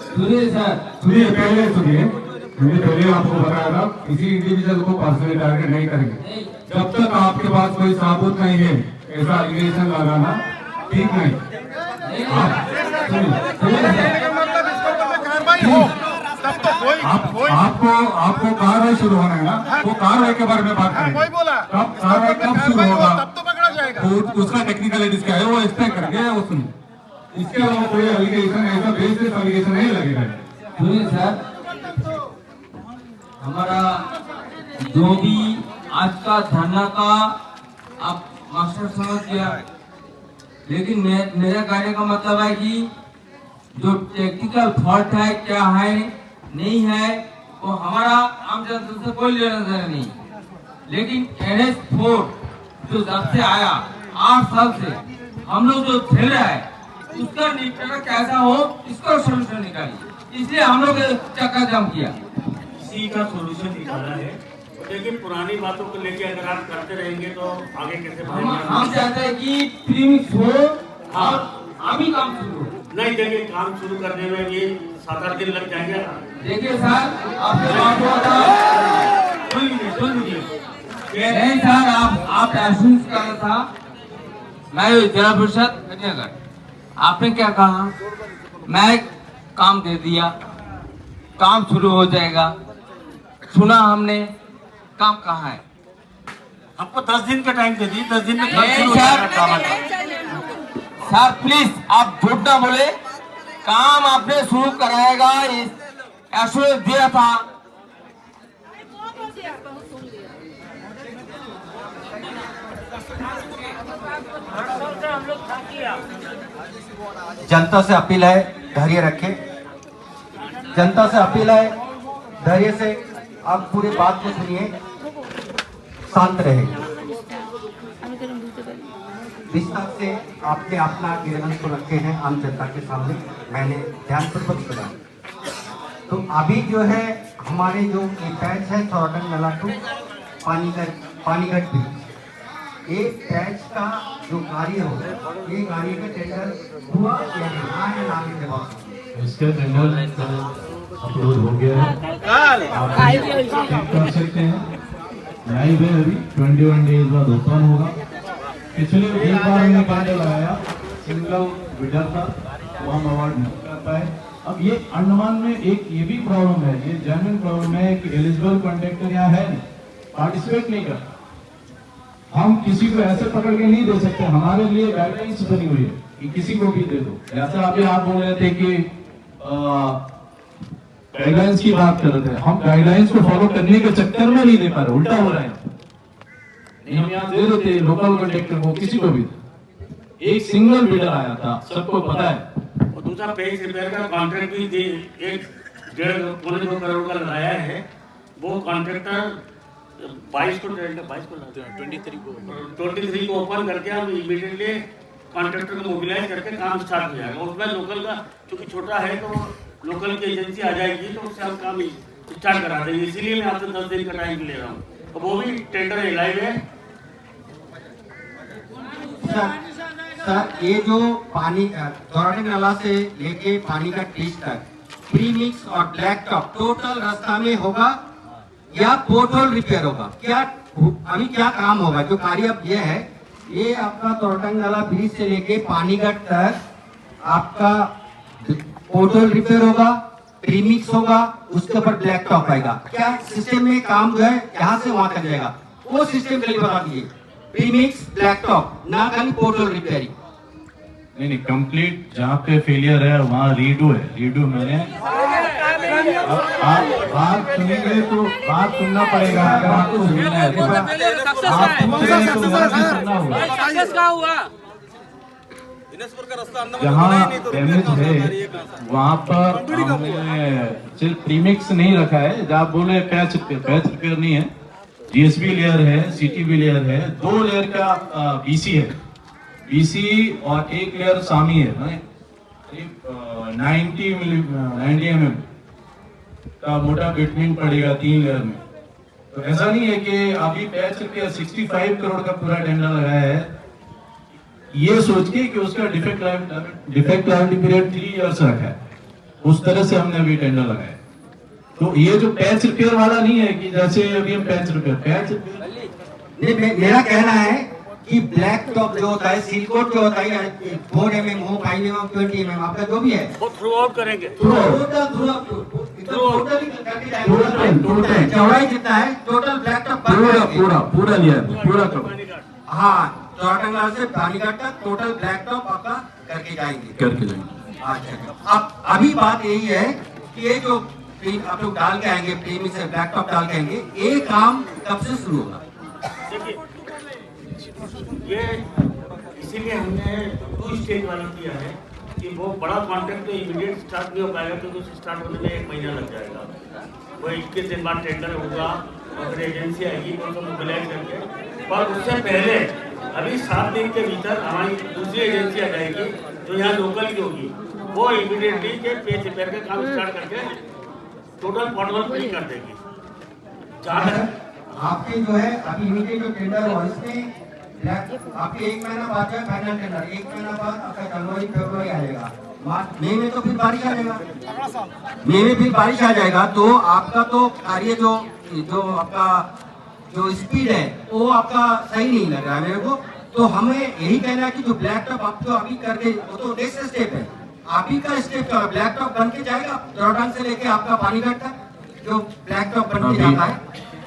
सुनिए सर, मैंने पहले आपको बताया था, किसी इंडिविजुअल को पर्सनली टारगेट नहीं करेंगे। जब तक आपके पास कोई सबूत नहीं है, ऐसा एलिगेशन लगाना ठीक नहीं। आपको कार्रवाई शुरू होना है ना, वो कार्रवाई के बारे में बात करें। कब कार्रवाई कब शुरू होगा, तब तो पकड़ा जाएगा। तो उसका टेक्निकलिटीज क्या है वो एक्सप्लेन करेंगे, वो सुनिए। इसके अलावा कोई एलिगेशन, ऐसा बेसिस एलिगेशन नहीं लगेगा। सुनिए सर, हमारा जो भी आज का धरना का आप मकसद समझ गया, लेकिन मेरा कहने का मतलब है कि जो टेक्निकल फॉल्ट है, क्या है नहीं है, वो हमारा आम जनता से कोई लेना देना नहीं। लेकिन NH4 जो जब से आया 8 साल से हम लोग जो झेल रहा है, उसका निपटारा कैसा हो, इसका सोल्यूशन निकालिए। इसलिए हम लोग चक्का जाम किया, इसी का सोल्यूशन निकाला है। लेकिन पुरानी बातों को लेके अगर आप करते रहेंगे तो आगे कैसे बढ़ेंगे? हम चाहते हैं कि प्रीमिक्स हो और अभी काम शुरू हो। नहीं, देखिए काम शुरू करने में भी 7-8 दिन लग जाएंगे। देखिए सर, आपसे बात हुआ था, सुन लीजिए नहीं सर, आप एश्योरेंस कर रहा था, मैं जिला परिषद नगर, आपने क्या कहा, मैं काम दे दिया, काम शुरू हो जाएगा। सुना हमने, काम कहाँ है? आपको 10 दिन का टाइम दे दी, 10 दिन में काम नहीं शुरू हो सर, जाएगा। काम सर प्लीज आप झूठ ना बोले, काम आपने शुरू कराएगा, एश्योरेंस दिया था। जनता से अपील है, धैर्य रखें। जनता से अपील है, धैर्य से आप पूरी बात को सुनिए, शांत रहे। विस्तार से आपने अपना ग्रीवेंस को रखे हैं आम जनता के सामने, मैंने ध्यानपूर्वक सुना। तो अभी जो है हमारे जो ये पैच है थोराटन नाला टू पानीगढ़ ब्रिज, ये पैच का जो कार्य हो, ये कार्य का टेंडर हुआ या नहीं आगे के बाद इसका टेंडर अप्रूव हो गया है, आप चेक कर सकते हैं। लाइव है, अभी 21 डेज बाद ओपन होगा। पिछले एक बार हमने टेंडर लगाया सिंगल बिडर था, वो हम अवार्ड नहीं कर पाए। अब ये अंडमान में एक ये भी प्रॉब्लम है, ये जेन्युइन प्रॉब्लम है कि एलिजिबल कॉन्ट्रैक्टर यहाँ है नहीं, पार्टिसिपेट नहीं करता। हम किसी को ऐसे पकड़ के नहीं दे सकते, हमारे लिए गाइडलाइंस बनी हुई है कि किसी को भी दे दो। जैसा अभी आप बोल रहे थे कि गाइडलाइंस की बात कर रहे थे, हम गाइडलाइंस को फॉलो करने के चक्कर में नहीं दे पा रहे, उल्टा हो रहा है। नहीं, हम यहाँ दे देते लोकल कॉन्ट्रैक्टर को, किसी को भी। एक सिंगल बिल्डर आया था, सबको पता है। और दूसरा पेज रिपेयर का कॉन्ट्रैक्ट भी 1.5-2 करोड़ का लगाया है। वो कॉन्ट्रैक्टर 22 को 23 को ओपन करके हम इमीडिएटली कॉन्ट्रैक्टर को मोबिलाइज करके काम स्टार्ट हो जाएगा। उसमें लोकल का क्योंकि छोटा है तो लोकल की एजेंसी आ जाएगी, तो उससे हम काम स्टार्ट करा देंगे। इसीलिए मैं आपसे 10 दिन का टाइम ले रहा हूँ, और वो भी टेंडर लाइव है। सर ये जो पानी दौरानी नाला से लेके पानी का टीच तक प्री मिक्स और ब्लैक टॉप टोटल रास्ता में होगा या पोर्टल रिपेयर होगा? क्या अभी क्या काम होगा? जो कार्य अब ये है, ये आपका तोरटंग नाला ब्रिज से लेके पानीगढ़ तक आपका पोर्टल रिपेयर होगा, प्रीमिक्स होगा, उसके ऊपर ब्लैक टॉप आएगा। क्या सिस्टम में काम जो है यहाँ से वहां तक जाएगा? वो सिस्टम के लिए बता दीजिए। प्रीमिक्स ब्लैक टॉप, ना खाली पोर्टल रिपेयरिंग। नहीं, कंप्लीट जहाँ पे फेलियर है वहाँ रीडू है। रीडू मैंने आप बात सुनेंगे तो बात सुनना पड़ेगा। अगर आपको सुनना है तो आप पूछेंगे तो बात भी सुनना होगा। जहाँ डैमेज है वहाँ पर हमने सिर्फ प्रीमिक्स नहीं रखा है। जहाँ बोले पैच रिपेयर नहीं है, जीएसबी लेयर है, सीटीबी लेयर है, 2 लेयर का बीसी है, बीसी और 1 लेयर सामी है। 90 mm का मोटा बिटवीन पड़ेगा 3 लेयर में। तो ऐसा नहीं है कि अभी पैच रिपेयर 65 करोड़ का पूरा टेंडर लगाया है ये सोच के कि उसका डिफेक्ट लाइबिलिटी पीरियड 3 इयर्स रखा है, उस तरह से हमने अभी टेंडर लगाया। तो ये जो पैच रिपेयर वाला नहीं है कि जैसे अभी हम पैच रिपेयर मेरा कहना है कि ब्लैक टॉप जो होता है, सिलकोट जो होता है, 4 mm हो, 5 mm, 20 mm, आपका जो भी है वो थ्रू आउट करेंगे। चौड़ाई कितना है टोटल ब्लैक टॉप? पूरा लिया पूरा कवर। हाँ, चौड़ाई से पानीगढ़ तक टोटल ब्लैक टॉप आपका करके जाएंगे। अच्छा, अब अभी बात यही है कि ये जो आप लोग डाल के आएंगे, प्रीमिक्स से ब्लैक टॉप डाल के आएंगे, ये काम कब से शुरू होगा? ये इसीलिए हमने 2 स्टेज वाला किया है कि वो बड़ा कॉन्ट्रैक्ट तो इमीडिएट स्टार्ट नहीं हो पाएगा, क्योंकि उसे स्टार्ट होने में 1 महीना लग जाएगा। वो 21 दिन बाद टेंडर होगा और फिर एजेंसी आएगी तो उसको मोबिलाइज करके, पर उससे पहले अभी 7 दिन के भीतर हमारी दूसरी एजेंसी आ जाएगी जो यहाँ लोकल की होगी। वो इमीडिएटली के पेज रिपेयर का काम स्टार्ट करके टोटल पॉटवर्क फ्री कर देगी। आपके जो है अभी इमीडिएट जो टेंडर हुआ इसमें आपके 1 महीना बाद जो है फाइनल टेंडर, 1 महीना बाद आपका जनवरी फरवरी आएगा, मार्च मई में तो फिर बारिश आ जाएगा, मई में फिर बारिश आ जाएगा। तो आपका तो कार्य जो आपका जो स्पीड है वो आपका सही नहीं लग रहा है मेरे को। तो हमें यही कहना है कि जो ब्लैक टॉप आप जो अभी कर रहे वो तो नेक्स्ट स्टेप है, आप ही का स्टेप क्या है? ब्लैक टॉप बन के जाएगा जोरडान से लेके आपका पानीगढ़ तक जो ब्लैक टॉप बन के जाता है।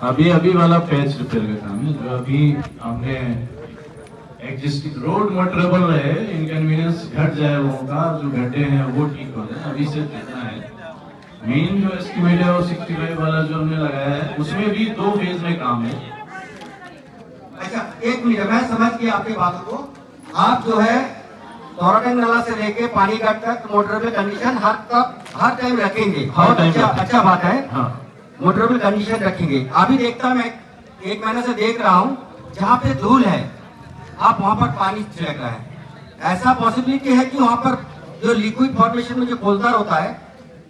अभी वाला पैच रिपेयर का काम है जो अभी हमने एग्जिस्टिंग रोड मटेरियल रहे, इनकन्वीनियंस घट जाए लोगों का, जो घटे हैं वो ठीक हो जाए, अभी से कितना है। मेन जो एस्टिमेट है वो 65 वाला जो हमने लगाया है उसमें भी 2 फेज में काम है। अच्छा, 1 मिनट, मैं समझ गया आपकी बातों को। आप जो है तोरटंग नाला से लेके पानीगढ़ तक मोटरेबल कंडीशन हर टाइम रखेंगे, बहुत अच्छा बात है। हाँ, मोटरेबल कंडीशन रखेंगे। अभी देखता मैं 1 महीने से देख रहा हूँ जहाँ पे धूल है आप वहाँ पर पानी छिड़क रहा है। ऐसा पॉसिबिलिटी है कि वहाँ पर जो लिक्विड फॉर्मेशन में जो कोलतार होता है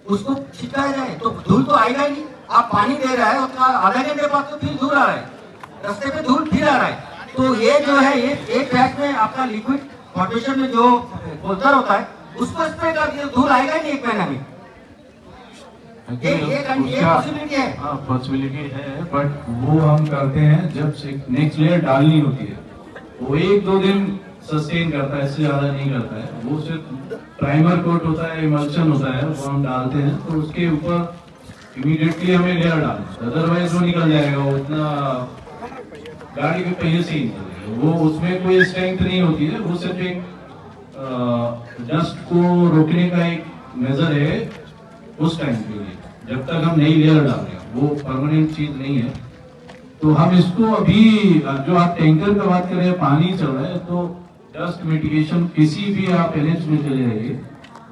उसको छिटकाया जाए, तो धूल तो आएगा ही नहीं। आप पानी दे रहा है उसका आधा घंटे बाद तो फिर धूल आ रहा है, रास्ते पे धूल फिर आ रहा है। तो ये जो है ये एक ट्रैक में आपका लिक्विड फॉर्मेशन में जो कोलतार होता है उसको स्प्रे कर दिया, धूल आएगा ही नहीं 1 महीना में। ये पॉसिबिलिटी है। हाँ, पॉसिबिलिटी है, बट वो हम करते हैं जब नेक्स्ट लेयर डालनी होती है, वो 1-2 दिन सस्टेन करता है, इससे ज़्यादा नहीं करता है। वो सिर्फ प्राइमर कोट होता है, इमल्शन होता है, वो हम डालते हैं तो उसके ऊपर इमीडिएटली हमें लेयर डालना, अदरवाइज वो निकल जाएगा, वो इतना गाड़ी के पहिए से ही निकलेगा। वो उसमें कोई स्ट्रेंथ नहीं होती है, वो सिर्फ एक डस्ट को रोकने का एक मेजर है उस टाइम के लिए, जब तक हम नई लेयर डाल रहे हैं, वो परमानेंट चीज नहीं है। तो हम इसको अभी जो आप टैंकर का बात कर रहे हैं, पानी चल रहा है, तो डस्ट मिटिगेशन किसी भी आप एनएच में चले जाइए,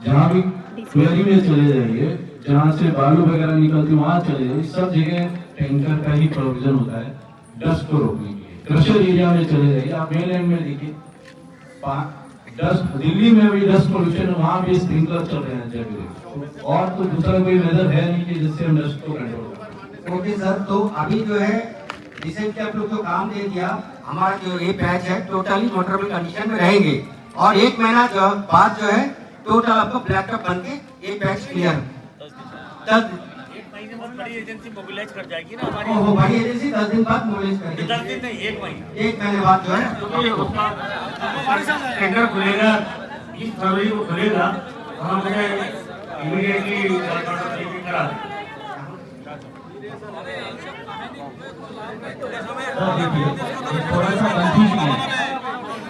जहाँ भी क्वेरी में चले जाइए, जहाँ से बालू वगैरह निकलती वहां चले जाइए, सब जगह टैंकर का ही प्रोविजन होता है डस्ट को रोकने के लिए। क्रशर एरिया में चले जाइए, आप मेनलैंड में देखिए डस्ट, दिल्ली में भी डस्ट पोल्यूशन, वहां भी स्प्रिंकलर चल रहे हैं जगह, और तो दूसरा कोई मेजर है नहीं कि जिससे हम डस्ट को कंट्रोल करें। ओके सर, तो अभी जो है रिसेंटली आप लोग जो काम दे दिया, हमारा जो ये पैच है टोटली मोटरेबल कंडीशन में रहेंगे, और 1 महीना जो बाद जो है टोटल आपको ब्लैक टॉप बन के ये पैच क्लियर। 1 महीने बाद बड़ी एजेंसी मोबिलाइज कर जाएगी ना हमारी। ओहो, बड़ी एजेंसी 10 दिन बाद मोबिलाइज करेगी। 10 दिन नहीं, 1 महीना। 1 महीने बाद जो है टेंडर खुलेगा 20 फरवरी को खुलेगा, हम मुझे इमीडिएटली करा दें।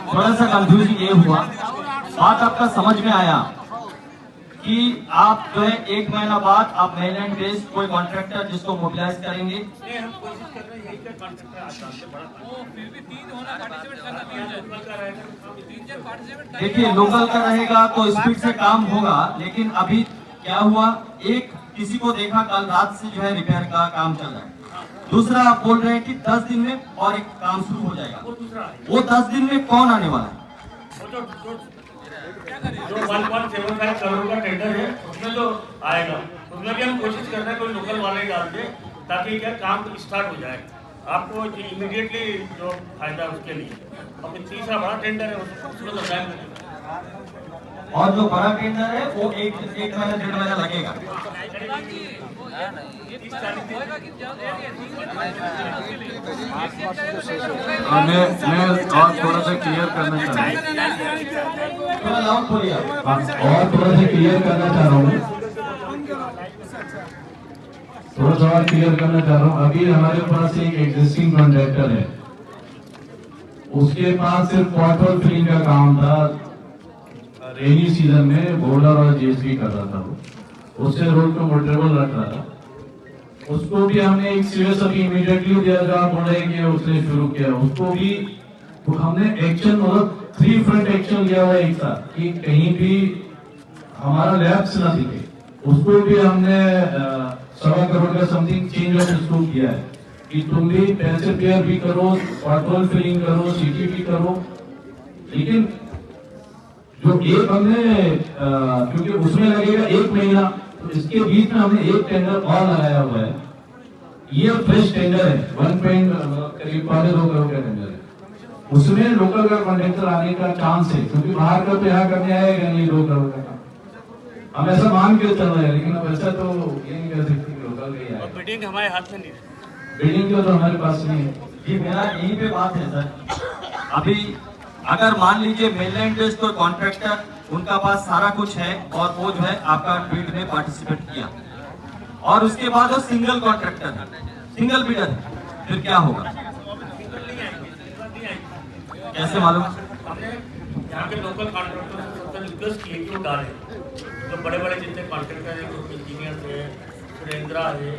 थोड़ा सा कंफ्यूजन ये हुआ, बात आपका समझ में आया कि आप जो है 1 महीना बाद आप मेनलैंड बेस्ड कोई कॉन्ट्रैक्टर जिसको मोबिलाइज करेंगे। हम कोशिश कर रहे हैं यही का कॉन्ट्रैक्टर आसान से बड़ा। देखिए लोकल का रहेगा तो स्पीड से काम होगा, लेकिन अभी क्या हुआ, एक किसी को देखा कल रात से जो है रिपेयर का काम चल रहा है, दूसरा आप बोल रहे हैं कि 10 दिन में और एक काम शुरू हो जाएगा। वो 10 दिन में कौन आने वाला है? जो 1.75 करोड़ का टेंडर है उसमें तो आएगा, उसमें भी हम कोशिश कर रहे हैं कोई लोकल वाले डाल दे, ताकि क्या काम स्टार्ट हो जाए, आपको इमीडिएटली जो फायदा उसके लिए। अब तीसरा बड़ा टेंडर है उसमें तो टाइम लगेगा, और जो बड़ा टेंडर है वो एक महीना 1.5 महीना लगेगा। मैं और थोड़ा सा क्लियर करना चाह रहा थोड़ा लाउड बोलिए। और थोड़ा सा क्लियर करना चाह रहा हूँ, थोड़ा सा और क्लियर करना चाह रहा हूँ। अभी हमारे पास एक एग्जिस्टिंग कॉन्ट्रैक्टर है, उसके पास सिर्फ पॉटहोल फिलिंग का काम था, रेनी सीजन में बोर्डर और जीएसबी कर रहा था, वो उससे रोड को मोटरेबल रख रहा था। उसको भी हमने एक सीरियस अभी इमीडिएटली दिया, जो आप बोल रहे हैं कि उसने शुरू किया, उसको भी तो हमने एक्शन मतलब 3 फ्रंट एक्शन लिया हुआ एक साथ, कि कहीं भी हमारा लैब्स ना दिखे। उसको भी हमने 1.25 करोड़ का समथिंग चेंज ऑफ स्कोप किया है कि तुम भी पैसे पेयर भी करो, पॉटहोल फिलिंग करो, सीटी भी करो, लेकिन जो एक हमने क्योंकि उसमें लगेगा 1 महीना, तो इसके बीच में हमने एक टेंडर और लगाया हुआ है। ये फ्रेश टेंडर है, 1 करीब 2.25 करोड़ का टेंडर है। उसमें लोकल का कॉन्ट्रैक्टर आने का चांस है, क्योंकि बाहर का तो यहाँ करने आएगा नहीं 2 करोड़ का काम, हम ऐसा मान के चल रहे हैं, लेकिन अब ऐसा तो ये नहीं कर सकते लोकल का ही आएगा। बिल्डिंग हमारे हाथ में नहीं है, बिल्डिंग तो हमारे पास नहीं है। जी मेरा यहीं पे बात है सर, अभी अगर मान लीजिए मेनलैंड बेस्ड कोई कॉन्ट्रैक्टर, उनका पास सारा कुछ है और वो जो है आपका बिड में पार्टिसिपेट किया, और उसके बाद वो सिंगल कॉन्ट्रैक्टर है, सिंगल बिडर है, फिर क्या होगा? कैसे मालूम? हमने यहाँ के लोकल कॉन्ट्रैक्टर से सबसे रिक्वेस्ट की कि वो डालें, जो बड़े बड़े जितने कॉन्ट्रैक्टर हैं, ग्रुप इंजीनियर है, सुरेंद्रा है,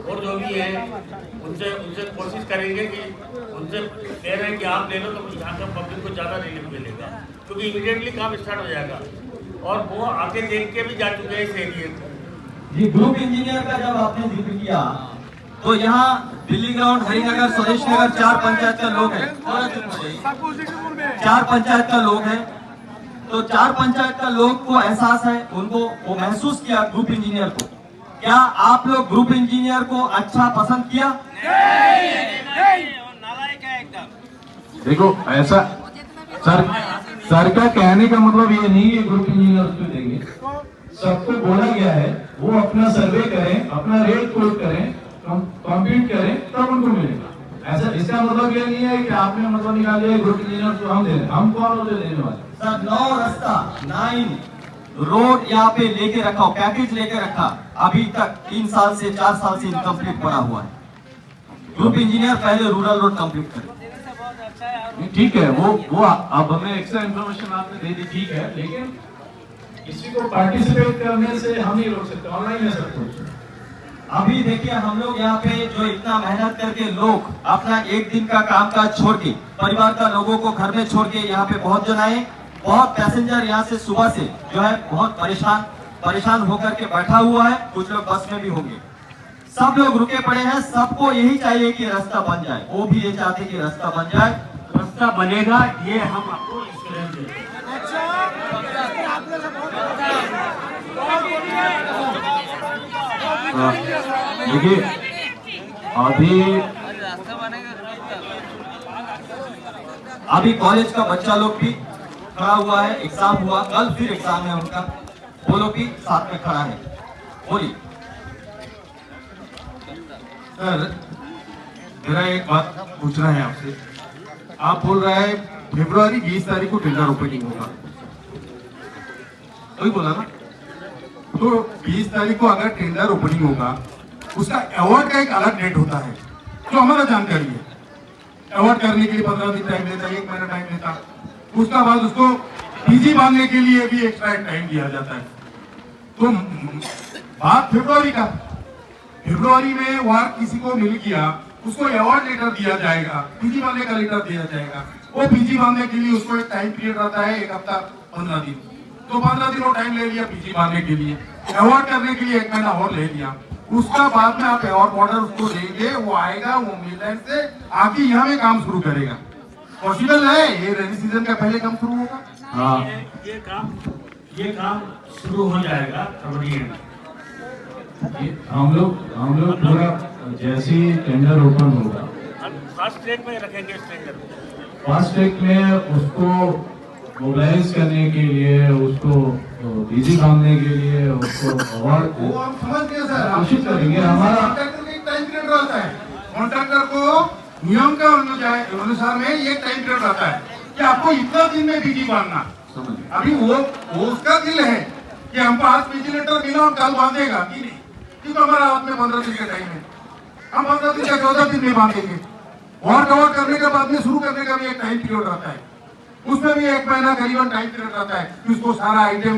और जो भी है, उनसे कोशिश करेंगे कि उनसे कह रहे हैं कि आप ले लो, तो यहाँ का पब्लिक को ज़्यादा रिलीफ मिलेगा, क्योंकि इमीडिएटली काम स्टार्ट हो जाएगा, और वो आके देख के भी जा चुके हैं इस एरिए को। जी ग्रुप इंजीनियर का जब आपने जिक्र किया, तो यहाँ दिल्ली ग्राउंड, हरिनगर, स्वदेश नगर 4 पंचायत का लोग है, 4 पंचायत का लोग है, तो 4 पंचायत का लोग को एहसास है, उनको वो महसूस किया ग्रुप इंजीनियर को। क्या आप लोग ग्रुप इंजीनियर को अच्छा पसंद किया? देखो ऐसा सर का कहने का मतलब ये नहीं है ग्रुप इंजीनियर उसको देंगे, सबको बोला गया है वो अपना सर्वे करें, अपना रेट कोट करें, कॉम्पीट करें, तब उनको मिलेगा। ऐसा इसका मतलब ये नहीं है कि आपने मतलब निकाल लिया ग्रुप इंजीनियर तो हम दे रहे, हम कौन होते देने वाले। सर 9 रास्ता 9 रोड यहाँ पे लेके रखा हो, पैकेज लेके रखा, अभी तक 3 साल से 4 साल से इनकम्प्लीट पड़ा हुआ है। ग्रुप इंजीनियर पहले रूरल रोड कंप्लीट करे। ठीक है, वो अब हमें एक्स्ट्रा इन्फॉर्मेशन आपने दे दी, ठीक है, लेकिन किसी को पार्टिसिपेट करने से हम नहीं रोक सकते, ऑनलाइन है सब कुछ। अभी देखिए हम लोग यहाँ पे जो इतना मेहनत करके लोग अपना एक दिन का कामकाज छोड़ के, परिवार का लोगों को घर में छोड़ के यहाँ पे बहुत जन आए, बहुत पैसेंजर यहाँ से सुबह से जो है बहुत परेशान होकर के बैठा हुआ है, कुछ लोग बस में भी होंगे, सब लोग रुके पड़े हैं। सबको यही चाहिए कि रास्ता बन जाए, वो भी ये चाहते कि रास्ता बन जाए, रास्ता बनेगा, ये हम आपको एश्योरेंस देते हैं। देखिए अभी कॉलेज का बच्चा लोग भी खड़ा हुआ है, एग्जाम हुआ कल, फिर एग्जाम है उनका, वो लोग भी साथ में खड़ा है। बोलिए सर, मेरा एक बात पूछना है आपसे। आप बोल रहे हैं फरवरी 20 तारीख को टेंडर ओपनिंग होगा, वही बोला ना? तो 20 तारीख को अगर टेंडर ओपनिंग होगा, उसका अवार्ड का एक अलग डेट होता है जो हमारा जानकारी है। अवार्ड करने के लिए 15 दिन टाइम लेता है, 1 महीना टाइम लेता है, उसका बाद उसको पीजी बांधने के लिए भी एक्स्ट्रा टाइम दिया जाता है। तो बात फरवरी में वहां किसी को मिल गया, उसको अवार्ड लेटर दिया जाएगा, पीजी बांधने का लेटर दिया जाएगा। वो पीजी बांधने के लिए उसको एक टाइम पीरियड रहता है, 1 हफ्ता 15 दिन, तो 15 दिन वो टाइम ले लिया पीजी बांधने के लिए, अवार्ड करने के लिए 1 महीना और ले लिया। उसका बाद में आप अवार्ड ऑर्डर उसको देंगे, वो आएगा, वो मिलने से आके यहाँ में काम शुरू करेगा। पॉसिबल है ये रेनी सीजन का पहले काम शुरू होगा? हाँ, ये काम शुरू हो जाएगा फरवरी में। हम लोग पूरा जैसे ही टेंडर ओपन होगा, फास्ट ट्रैक में रखेंगे इस टेंडर को। फास्ट ट्रैक में उसको मोबिलाइज करने के लिए, उसको बिजी बांधने के लिए, उसको अवार्ड वो हम समझ गए सर, कोशिश करेंगे। हमारा कॉन्ट्रैक्टर का एक टाइम पीरियड रहता है, कॉन्ट्रैक्टर को नियम का अनुसार में ये टाइम पीरियड रहता है कि आपको इतना दिन में बिजी बांधना। अभी वो उसका दिल है कि हमको आज पीजी लेटर मिला, हम कल बांधेगा कि नहीं, क्योंकि हमारा हाथ में 15 दिन का टाइम है, हम 15 दिन या 14 दिन में बांधेंगे। और कवर करने के बाद में शुरू करने का भी एक टाइम पीरियड रहता है, उसमें भी 1 महीना करीबन टाइम पीरियड रहता है कि उसको सारा आइटम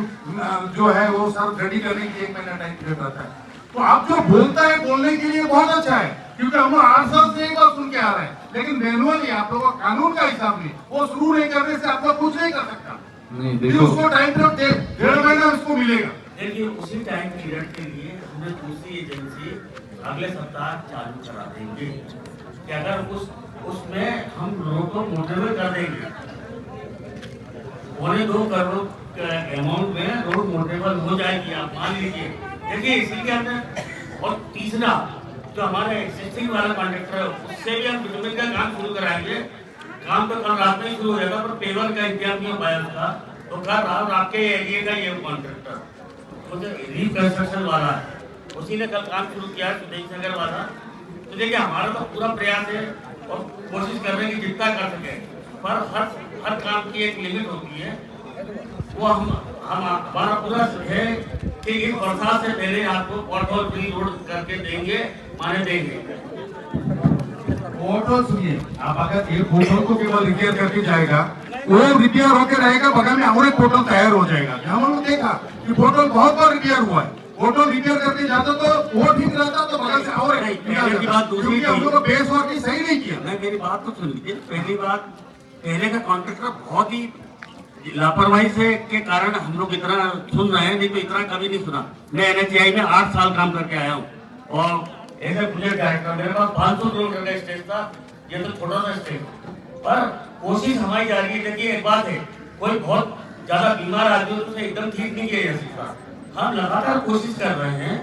जो है वो सब रेडी करने के लिए 1 महीना टाइम पीरियड रहता है। तो आप जो बोलता है बोलने के लिए बहुत अच्छा है, क्योंकि हम 8 साल से एक बार सुन के आ रहे हैं, लेकिन मैनुअली आप लोगों का कानून का हिसाब नहीं, वो शुरू नहीं करने से आप लोग कुछ नहीं कर सकता। नहीं फिर देखो, उसको टाइम पीरियड 1.5 महीना उसको मिलेगा। देखिए उसी टाइम पीरियड के लिए हमने दूसरी एजेंसी अगले सप्ताह चालू करा देंगे कि अगर उसमें हम लोगों को मोटिवेट कर देंगे, 2.25 करोड़ अमाउंट में रोड मोटेबल हो जाएगी, आप मान लीजिए। देखिए इसीलिए हमने, और तीसरा जो हमारे एक्सिस्टिंग वाला कॉन्ट्रैक्टर है उससे भी हम बिटुमिन का काम शुरू कराएंगे। काम तो कल रात में ही शुरू हो जाएगा, पर पेवर का इंतजाम नहीं हो पाया था, तो कल रात के एरिया का ये कॉन्ट्रैक्टर रिकंस्ट्रक्शन वाला है, उसी ने कल काम शुरू किया है, सुदेश नगर वाला। तो देखिए हमारा तो पूरा प्रयास है और कोशिश कर रहे हैं कि जितना कर सके, पर हर काम की एक लिमिट होती है, वो हम हमारा पूरा है कि इस बरसात से पहले आपको पॉटहोल फ्री रोड करके देंगे, माने देंगे। पोर्टल सुनिए, आप अगर एक पोर्टल को केवल रिपेयर करके जाएगा, वो रिपेयर होकर रहेगा, बगल में और एक पोर्टल तैयार हो जाएगा। हमने देखा कि पोर्टल बहुत बार रिपेयर हुआ है, पोर्टल रिपेयर करके जाता तो वो ठीक रहता, तो बगल से और दूसरी हम लोग बेस वर्क सही नहीं किया। मेरी बात तो सुन लीजिए। पहली बात, पहले का कॉन्ट्रैक्टर बहुत ही लापरवाही से के कारण हम लोग इतना सुन रहे हैं, नहीं तो इतना कभी नहीं सुना। मैं NHAI में 8 साल काम करके आया हूँ, और ऐसे प्रोजेक्ट डायरेक्टर, मेरे पास 500 किलोमीटर का स्टेज था, ये तो छोटा सा स्टेज, पर कोशिश हमारी जा रही है। देखिए एक बात है, कोई बहुत ज्यादा बीमार आदमी तो उसे एकदम ठीक नहीं किया जा सकता। हम लगातार कोशिश कर रहे हैं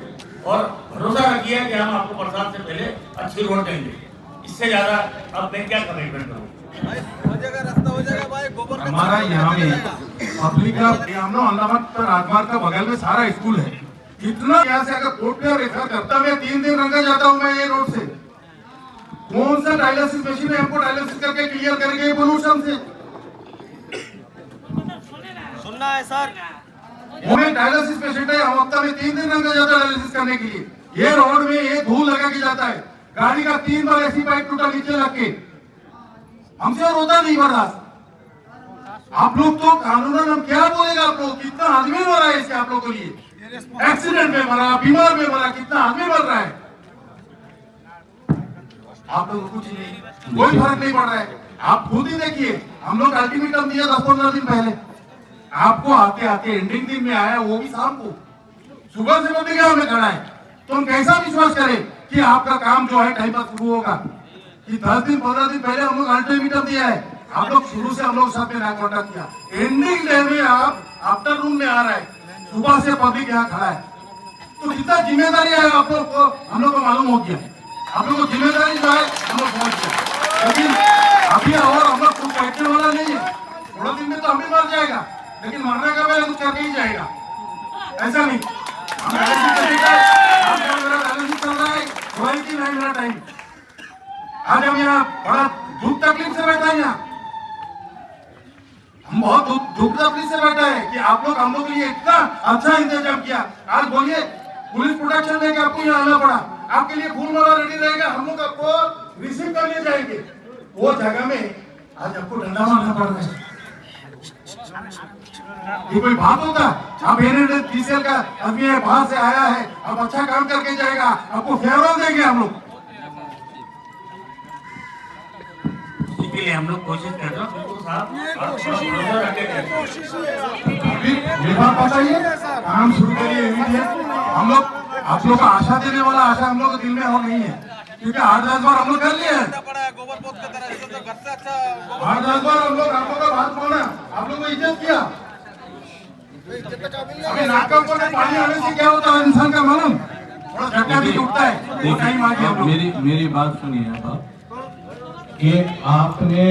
और भरोसा रखिए कि हम आपको बरसात से पहले अच्छी रोड देंगे। इससे ज्यादा अब मैं क्या कमिटमेंट करूँ? हमारा यहाँ में पब्लिक का अंदामान राजमार्ग का बगल में सारा स्कूल है, इतना यहाँ से अगर कोर्ट में रेफर करता, मैं 3 दिन रंगा जाता हूँ मैं ये रोड से। कौन सा डायलिसिस मशीन है हमको डायलिसिस करके क्लियर करेंगे पोल्यूशन से? सुनना है सर। हमें डायलिसिस पेशेंट है, हम हफ्ता में 3 दिन लग जाता है डायलिसिस करने के लिए। ये रोड में ये धूल लगा के जाता है, गाड़ी का 3 बार ऐसी पाइप टूटा नीचे लग के, हमसे और होता नहीं बर्दाश्त। आप लोग तो कानूनन हम क्या बोलेगा, आप लोग कितना आदमी मरा है इससे आप लोग के लिए, एक्सीडेंट में मरा, बीमार में मरा, कितना आदमी मर रहा है। आप लोग कुछ नहीं, कोई फर्क नहीं पड़ रहा है। आप खुद ही देखिए, हम लोग अल्टीमेटम दिया 10-15 दिन पहले, आपको आते आते एंडिंग दिन में आया, वो भी शाम को, सुबह से पब्लिक में खड़ा है। तो हम कैसा विश्वास करें कि आपका काम जो है टाइम पर शुरू होगा? कि 10 दिन 15 दिन पहले हम लोग अल्टीमेटम दिया है, आप लोग शुरू से हम लोग साथ में ना कॉन्टेक्ट किया, एंडिंग डे में आप आफ्टरनून में आ रहा है, सुबह से पब्लिक यहाँ खड़ा है। तो कितना जिम्मेदारी है आप लोग को, हम लोग को मालूम हो गया, आप लोग को जिम्मेदारी जो है हम लोग समझ गए। लेकिन अभी और हम लोग कुछ बैठने वाला नहीं है, थोड़ा दिन में तो हम भी मर जाएगा, लेकिन मरने का पहले कुछ करके ही जाएगा, ऐसा नहीं। हम डायलिसिस चल रहा है, दवाई की नहीं मेरा टाइम। आज हम यहाँ बड़ा दुख तकलीफ से बैठा है, यहाँ हम बहुत दुख तकलीफ से बैठा है कि आप लोग हम लोग के लिए इतना अच्छा इंतजाम किया। आज बोलिए पुलिस प्रोटेक्शन लेके आपको यहाँ आना पड़ा, आपके लिए फूल माला रेडी रहेगा, हम लोग आपको रिसीव करने जाएंगे। वो जगह में आज आपको डंडा मारना पड़ रहा है, ये कोई बात होता? अब NNDCL का आदमी है, बाहर से आया है, अब अच्छा काम करके जाएगा, आपको फेयरवेल देंगे हम लोग। इसके लिए हम लोग कोशिश कर रहे हैं, बिल्कुल साहब। ये बात बताइए, काम शुरू करिए इमीडिएट। हम लोग आप लोग को आशा देने वाला आशा हम लोग के दिल में और नहीं है, क्योंकि 8-10 बार हम लोग कर लिए हैं, 8-10 बार हम लोग आप लोग का बात माना, आप लोग को इज्जत किया। अभी नाक के ऊपर पानी आने से क्या होता है इंसान का, मालूम? थोड़ा झटका भी उठता है। मेरी बात सुनिए आप, कि आपने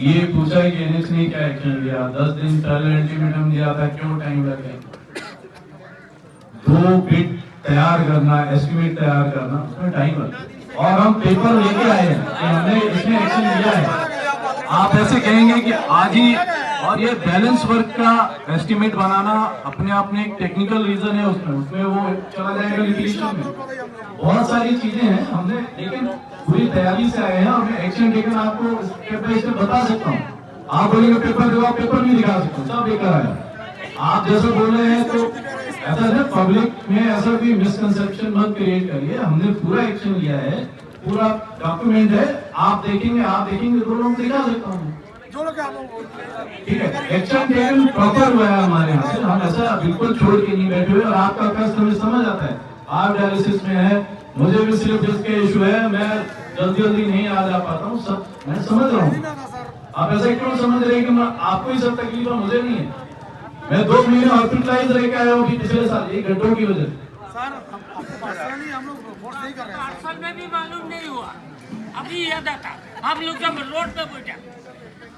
ये पूछा कि एनएच ने क्या एक्शन लिया, 10 दिन पहले अल्टीमेटम दिया था, क्यों टाइम लगा? 2 बिट तैयार करना, एस्टिमेट तैयार करना, उसमें टाइम लगता। और हम पेपर लेके आए हैं कि हमने इसमें एक्शन लिया है। आप ऐसे कहेंगे कि आज ही, और ये बैलेंस वर्क का एस्टिमेट बनाना अपने आप में एक टेक्निकल रीजन है, उसमें वो चला जाएगा लिटिगेशन में, बहुत सारी चीजें हैं हमने, लेकिन पूरी तैयारी से आए हैं और मैं एक्शन टेकन आपको स्टेप बाय स्टेप बता सकता हूँ। आप बोलेंगे पेपर दो, आप पेपर नहीं दिखा सकते, सब बेकार है। आप जैसे बोल रहे हैं तो ऐसा है, पब्लिक में ऐसा भी मिसकंसेप्शन मत क्रिएट करिए। हमने पूरा एक्शन लिया है, पूरा डॉक्यूमेंट है, आप देखेंगे तो लोग दिखा सकता हूँ, ठीक है। एक्शन टेकन प्रॉपर हुआ है हमारे यहाँ से, हम ऐसा बिल्कुल छोड़ के नहीं बैठे हुए। और आपका कष्ट हमें समझ आता है, आप डायलिसिस में है, मुझे भी सिर्फ इसके इशू है, मैं जल्दी नहीं आ जा पाता हूँ, सब मैं समझ रहा हूँ। आप ऐसा क्यों समझ रहे हैं कि आपको ही सब तकलीफ है, मुझे नहीं है? मैं 2 महीने हॉस्पिटलाइज रह के आया हूँ पिछले साल, ये गड्ढों की वजह से। पार्सल में भी मालूम नहीं हुआ, अभी याद आता, आप लोग जब रोड पे बैठा।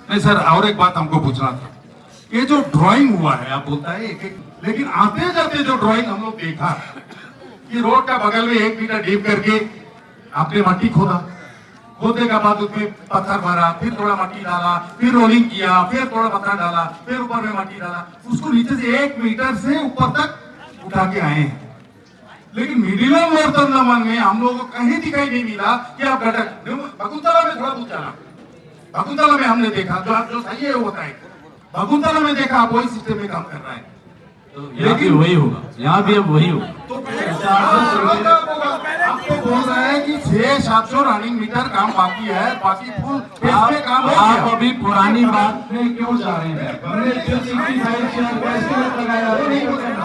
नहीं सर, और एक बात हमको पूछना था, ये जो ड्राइंग हुआ है, आप बोलता है एक, लेकिन आते जाते जो ड्राइंग हम लोग देखा कि रोड का बगल में 1 मीटर डीप करके आपने मट्टी खोदने का बाद उसमें पत्थर भरा, फिर थोड़ा मट्टी डाला, फिर रोलिंग किया, फिर थोड़ा पत्थर डाला, फिर ऊपर में मट्टी डाला, उसको नीचे से 1 मीटर से ऊपर तक उठा के आए हैं। लेकिन मिडिलम वर्तमान में हम लोगों को कहीं दिखाई नहीं मिला कि आप घटक बकुंतला में थोड़ा दूर जाना, बकुंतला में हमने देखा जो सही है वो होता है, बकुंतला में देखा आप वही सिस्टम में काम कर रहा है, लेकिन वही होगा, यहाँ भी अब वही होगा। तो आपको बोल रहे हैं कि 600-700 रनिंग मीटर काम बाकी है, बाकी फुल काम हो गया। आप अभी पुरानी बात में क्यों जा रहे हैं? हमने जो 65 लगाया,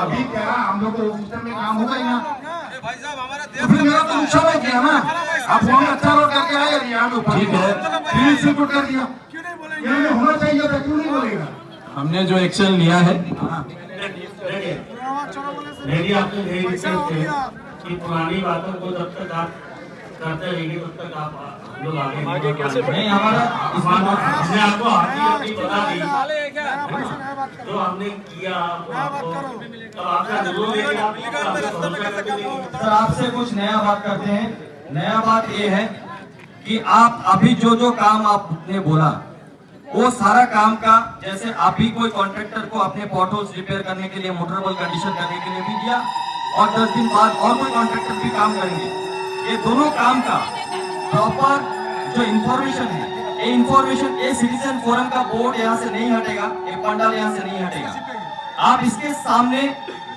अभी क्या हम लोग को सिस्टम में काम होगा यहाँ, तो फिर मेरा तो नुकसान हो गया ना। आप फोन अच्छा रोड करके आए, यहाँ पे ऊपर ठीक है, फिर कर दिया, यहाँ में होना चाहिए था, क्यों नहीं बोलेगा? हमने जो एक्शन लिया है, रेडी आपने यही रिक्वेस्ट है कि पुरानी बातों को जब तक आप करते रहेंगे तब तक आप लोग आगे नहीं। हमारा हमने आपको अपनी बता दी, जो हमने किया तब आपका जरूर सर आपसे कुछ नया बात करते हैं। नया बात ये है कि आप अभी जो जो काम आपने बोला वो सारा काम का, जैसे अभी कोई कॉन्ट्रैक्टर को अपने पॉटहोल्स रिपेयर करने के लिए, मोटरेबल कंडीशन करने के लिए भी दिया, और 10 दिन बाद और कोई कॉन्ट्रैक्टर भी काम करेंगे। ये दोनों काम का प्रॉपर जो इंफॉर्मेशन है, ये इंफॉर्मेशन, ये सिटीजन फोरम का बोर्ड यहाँ से नहीं हटेगा, ये पंडाल यहाँ से नहीं हटेगा। आप इसके सामने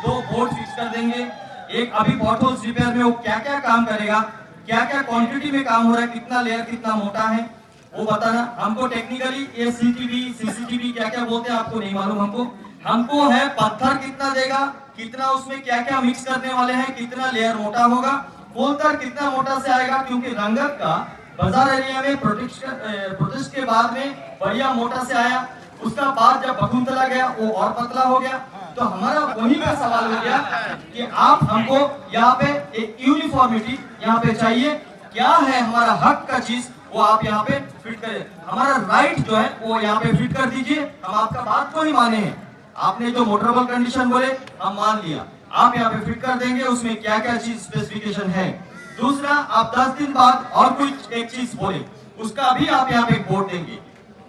2 बोर्ड फिक्स कर देंगे। एक अभी पॉटहोल्स रिपेयर में वो क्या क्या काम करेगा, क्या क्या क्वांटिटी में काम हो रहा है, कितना लेयर कितना मोटा है, वो बताना हमको। टेक्निकली ये सीसीटीवी क्या क्या बोलते हैं आपको नहीं मालूम, हमको है पत्थर कितना देगा, कितना उसमें क्या क्या मिक्स करने वाले हैं, कितना लेयर मोटा होगा, पोलतर कितना मोटा से आएगा, क्योंकि रंगत का बाजार एरिया में प्रोटेस्ट के बाद में बढ़िया मोटा से आया, उसका बाद जब बकुंतला गया वो और पतला हो गया। तो हमारा वही का सवाल हो गया कि आप हमको यहाँ पे एक यूनिफॉर्मिटी यहाँ पे चाहिए, क्या है हमारा हक का चीज वो आप यहाँ पे फिट करें, हमारा राइट जो है वो यहाँ पे फिट कर दीजिए। हम आपका बात को ही माने हैं, आपने जो मोटरेबल कंडीशन बोले हम मान लिया, आप यहाँ पे फिट कर देंगे, उसमें क्या क्या चीज स्पेसिफिकेशन है। दूसरा, आप 10 दिन बाद और कोई एक चीज बोले, उसका भी आप यहाँ पे बोर्ड देंगे।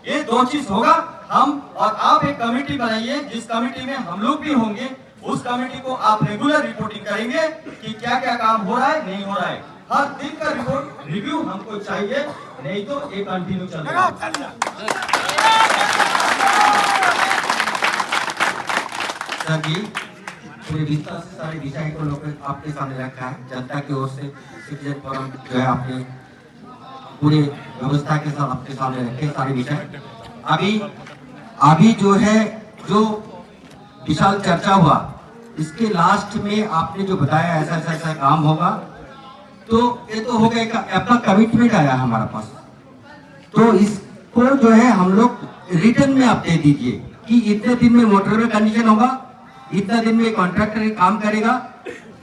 ये 2 चीज होगा। हम और आप एक कमेटी बनाइए, जिस कमेटी में हम लोग भी होंगे, उस कमेटी को आप रेगुलर रिपोर्टिंग करेंगे कि क्या क्या काम हो रहा है, नहीं हो रहा है। हर दिन का रिपोर्ट रिव्यू हमको चाहिए, नहीं तो ये कंटिन्यू चलेगा। सर जी, पूरे विस्तार से सारे विषय को लोग आपके सामने रखा है, जनता की ओर से सिटीजन फोरम जो है आपने पूरे व्यवस्था के साथ आपके सामने रखे सारे विषय। अभी जो है, जो विशाल चर्चा हुआ, इसके लास्ट में आपने जो बताया ऐसा ऐसा काम होगा, तो ये तो हो गया, अपना कमिटमेंट आया हमारे पास, तो इसको जो है हम लोग रिटर्न में आप दे दीजिए कि इतने दिन में मोटरेबल कंडीशन होगा, इतना दिन में कॉन्ट्रैक्टर काम करेगा,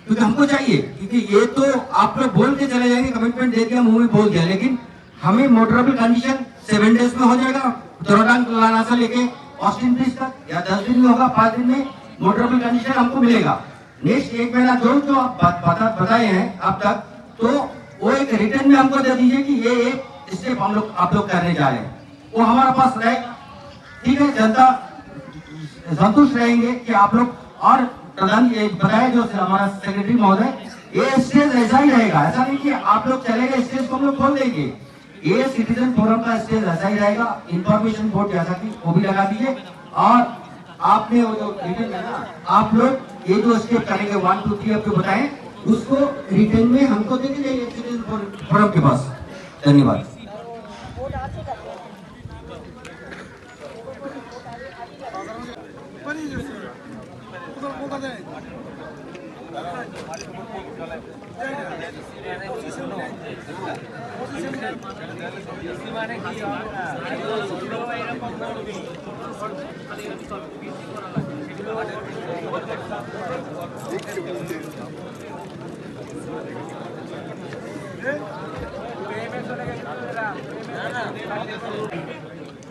क्योंकि हमको चाहिए। क्योंकि ये तो आप लोग बोल के चले जाएंगे, कमिटमेंट दे दिया, मुंह में बोल दिया, लेकिन हमें मोटरेबल कंडीशन 7 डेज में हो जाएगा, जोरडान लाना से लेके ऑस्टिन ब्रिज तक, या 10 दिन में होगा, 5 दिन में मोटरेबल कंडीशन हमको मिलेगा। नेक्स्ट 1 महीना जो आप बताए हैं अब तक, तो वो एक रिटर्न में हमको दे दीजिए कि ये एक स्टेप आप लोग करने जा रहे हैं, वो हमारे पास रहेगा। ठीक है, जनता संतुष्ट रहेंगे कि आप लोग, और प्रधान ये बताया जो हमारा सेक्रेटरी महोदय, ये स्टेज ऐसा ही रहेगा, ऐसा नहीं कि आप लोग चले गए स्टेज को हम लोग खोल देंगे, ये सिटीजन फोरम का स्टेज ऐसा ही रहेगा। इंफॉर्मेशन बोर्ड जैसा कि वो भी लगा दीजिए, और आपने वो जो रिटर्न है ना, आप लोग ये जो स्टेप करेंगे 1 2 3 आपको बताएं, उसको रिटर्न में हमको दे दीजिए सिटीजन फोरम के पास। धन्यवाद।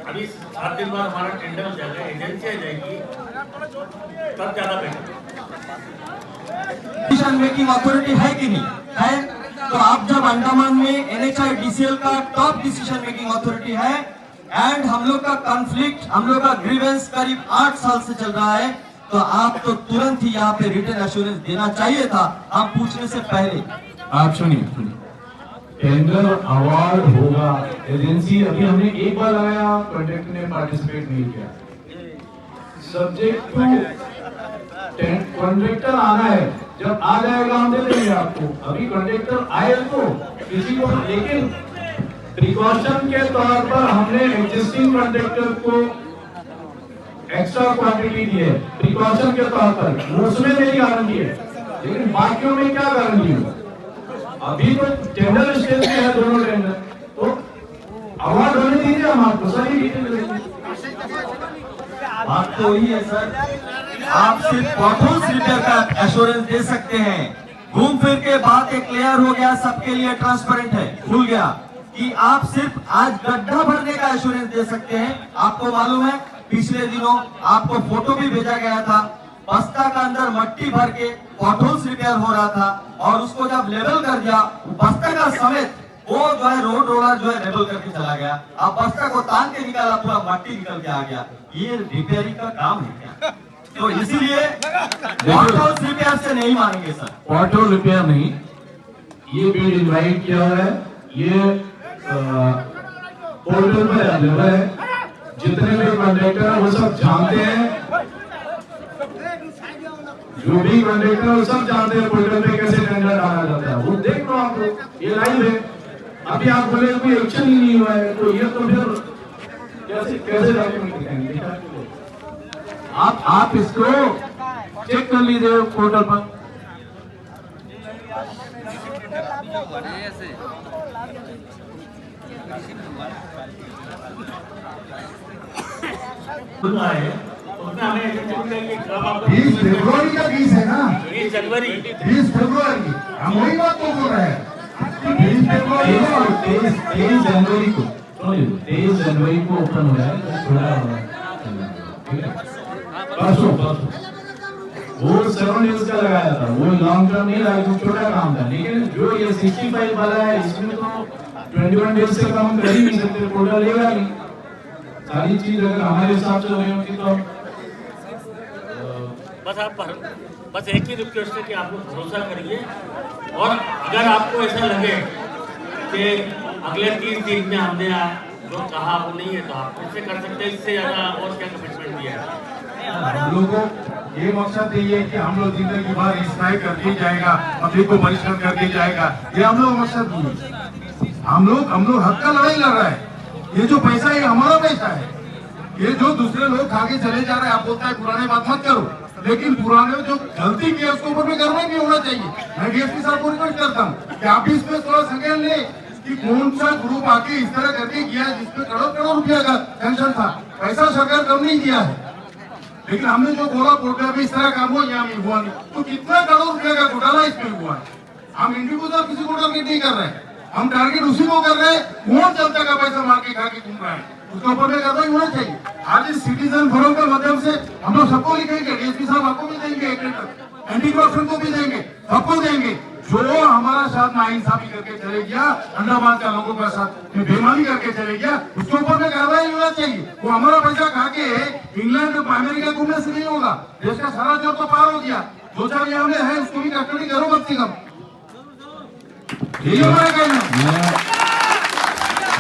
अभी 7 दिन बाद हमारा टेंडर हो जाएगा, एजेंसी आ जाएगी, तब ज्यादा बेटर। डिसीजन मेकिंग अथॉरिटी है कि नहीं है, तो आप जब अंडमान में NHIDCL का टॉप डिसीजन मेकिंग अथॉरिटी है, एंड हम लोग का कॉन्फ्लिक्ट, हम लोग का ग्रीवेंस करीब 8 साल से चल रहा है, तो आप तो तुरंत ही यहाँ पे रिटर्न एश्योरेंस देना चाहिए था, आप पूछने से पहले। आप सुनिए, टेंडर अवार्ड होगा, एजेंसी अभी हमने एक बार लगाया, कॉन्ट्रैक्टर ने पार्टिसिपेट नहीं किया, सब्जेक्ट टू कॉन्ट्रैक्टर आना है, जब आ जाएगा हम दे देंगे आपको, अभी कॉन्ट्रैक्टर आए तो किसी को, लेकिन प्रिकॉशन के तौर पर हमने एग्जिस्टिंग कॉन्ट्रैक्टर को एक्स्ट्रा क्वांटिटी दी है, प्रिकॉशन के तौर पर, उसमें मेरी गारंटी है, लेकिन बाकियों में क्या गारंटी है? अभी तो टेंडर स्टेज में है दोनों टेंडर, तो अवार्ड होने दीजिए, हम आपको सही डिटेल देंगे। बात तो वही है सर, आप सिर्फ पॉटहोल्स रिपेयर का एश्योरेंस दे सकते हैं, घूम फिर के बात एक क्लियर हो गया, सबके लिए ट्रांसपेरेंट है, खुल गया कि आप सिर्फ आज गड्ढा भरने का एश्योरेंस दे सकते हैं। आपको मालूम है पिछले दिनों आपको फोटो भी भेजा गया था, बस्ता का अंदर मट्टी भर के पॉटहोल्स रिपेयर हो रहा था, और उसको जब लेवल कर दिया, बस्ता का समेत वो जो है रोड रोलर जो है लेवल करके चला गया, अब बस्ता को तान के निकाला, पूरा मट्टी निकल के आ गया। ये रिपेयरिंग का काम है क्या? तो इसीलिए पॉट रिपेयर से नहीं मानेंगे सर। पॉट रिपेयर नहीं, ये बिल इनवाइट किया है, ये पोर्टल पे अवेलेबल है, जितने भी कॉन्ट्रैक्टर है वो सब जानते हैं, जो भी कॉन्ट्रैक्टर वो सब जानते हैं पोर्टल पे कैसे टेंडर डाला जाता है। वो देख लो आप लोग, ये लाइव है। अभी आप बोले कोई एक्शन ही नहीं हुआ है, तो ये तो फिर कैसे डॉक्यूमेंट दिखाएंगे? आप इसको चेक कर लीजिए पोर्टल पर। बीस फरवरी का 20 है ना, 20 जनवरी 20 फरवरी, हम वही बात तो बोल रहे हैं। 20 फरवरी को 23 जनवरी को 23 जनवरी को ओपन हुआ है, थोड़ा परसों वो 7 डेज का लगाया था, वो लॉन्ग टर्म नहीं लगा, छोटा काम था। लेकिन जो ये 65 वाला है, इसमें तो 21 डेज से कम कर ही नहीं सकते, कोटा लेगा नहीं। सारी चीज अगर हमारे हिसाब से हो रही होगी तो बस एक ही रिक्वेस्ट है कि आप लोग भरोसा करिए, और अगर आपको ऐसा लगे कि अगले 30 दिन में हमने जो कहा वो नहीं है, तो आप फिर से कर सकते हैं। इससे ज्यादा और क्या कमिटमेंट दिया है? हम लोग को ये मकसद नहीं है कि हम लोग जिंदगी भर स्ट्राइक कर दिया जाएगा, पब्लिक को परिश्रम कर दिया जाएगा, ये हम लोग मकसद नहीं है। हम लोग हक का लड़ाई लड़ रहा है। ये जो पैसा है हमारा पैसा है, ये जो दूसरे लोग खा के चले जा रहे हैं। आप बोलते हैं पुराने बात मत करो, लेकिन पुराने जो गलती की है उसके ऊपर में कार्रवाई नहीं होना चाहिए। मैं डीएसपी साहब को रिक्वेस्ट करता हूँ कि आप इसमें थोड़ा संज्ञान ले कि कौन सा ग्रुप आके इस तरह करके किया है जिसमें करोड़ रुपया का टेंशन था। पैसा सरकार कम नहीं दिया है, लेकिन हमने जो बोला पोर्टल में इस तरह काम हुआ, यहाँ में हुआ नहीं। तो कितना करोड़ रुपया का घोटाला इसमें हुआ है। हम इंडिविजुअल किसी को टारगेट नहीं कर रहे हैं, हम टारगेट उसी को कर रहे हैं कौन जनता का पैसा मार के खा के घूम रहा है, उसके ऊपर में कार्रवाई होना चाहिए। आज इस सिटीजन फोरम के माध्यम से हम लोग सबको लिखेंगे, डीएसपी साहब आपको भी देंगे, एंटी करप्शन को भी देंगे, सबको देंगे। जो हमारा साथ नाइंसाफी करके चले गया, अंडरमान का लोगों के साथ बेईमानी करके चले गया, उसके ऊपर में कार्रवाई होना चाहिए। वो हमारा पैसा खा के इंग्लैंड अमेरिका घूमने से नहीं होगा। देश का सारा जोर तो पार हो गया, 2-4 यहाँ में है उसको भी कस्टडी करो कम से कम। यही हमारा कहना है।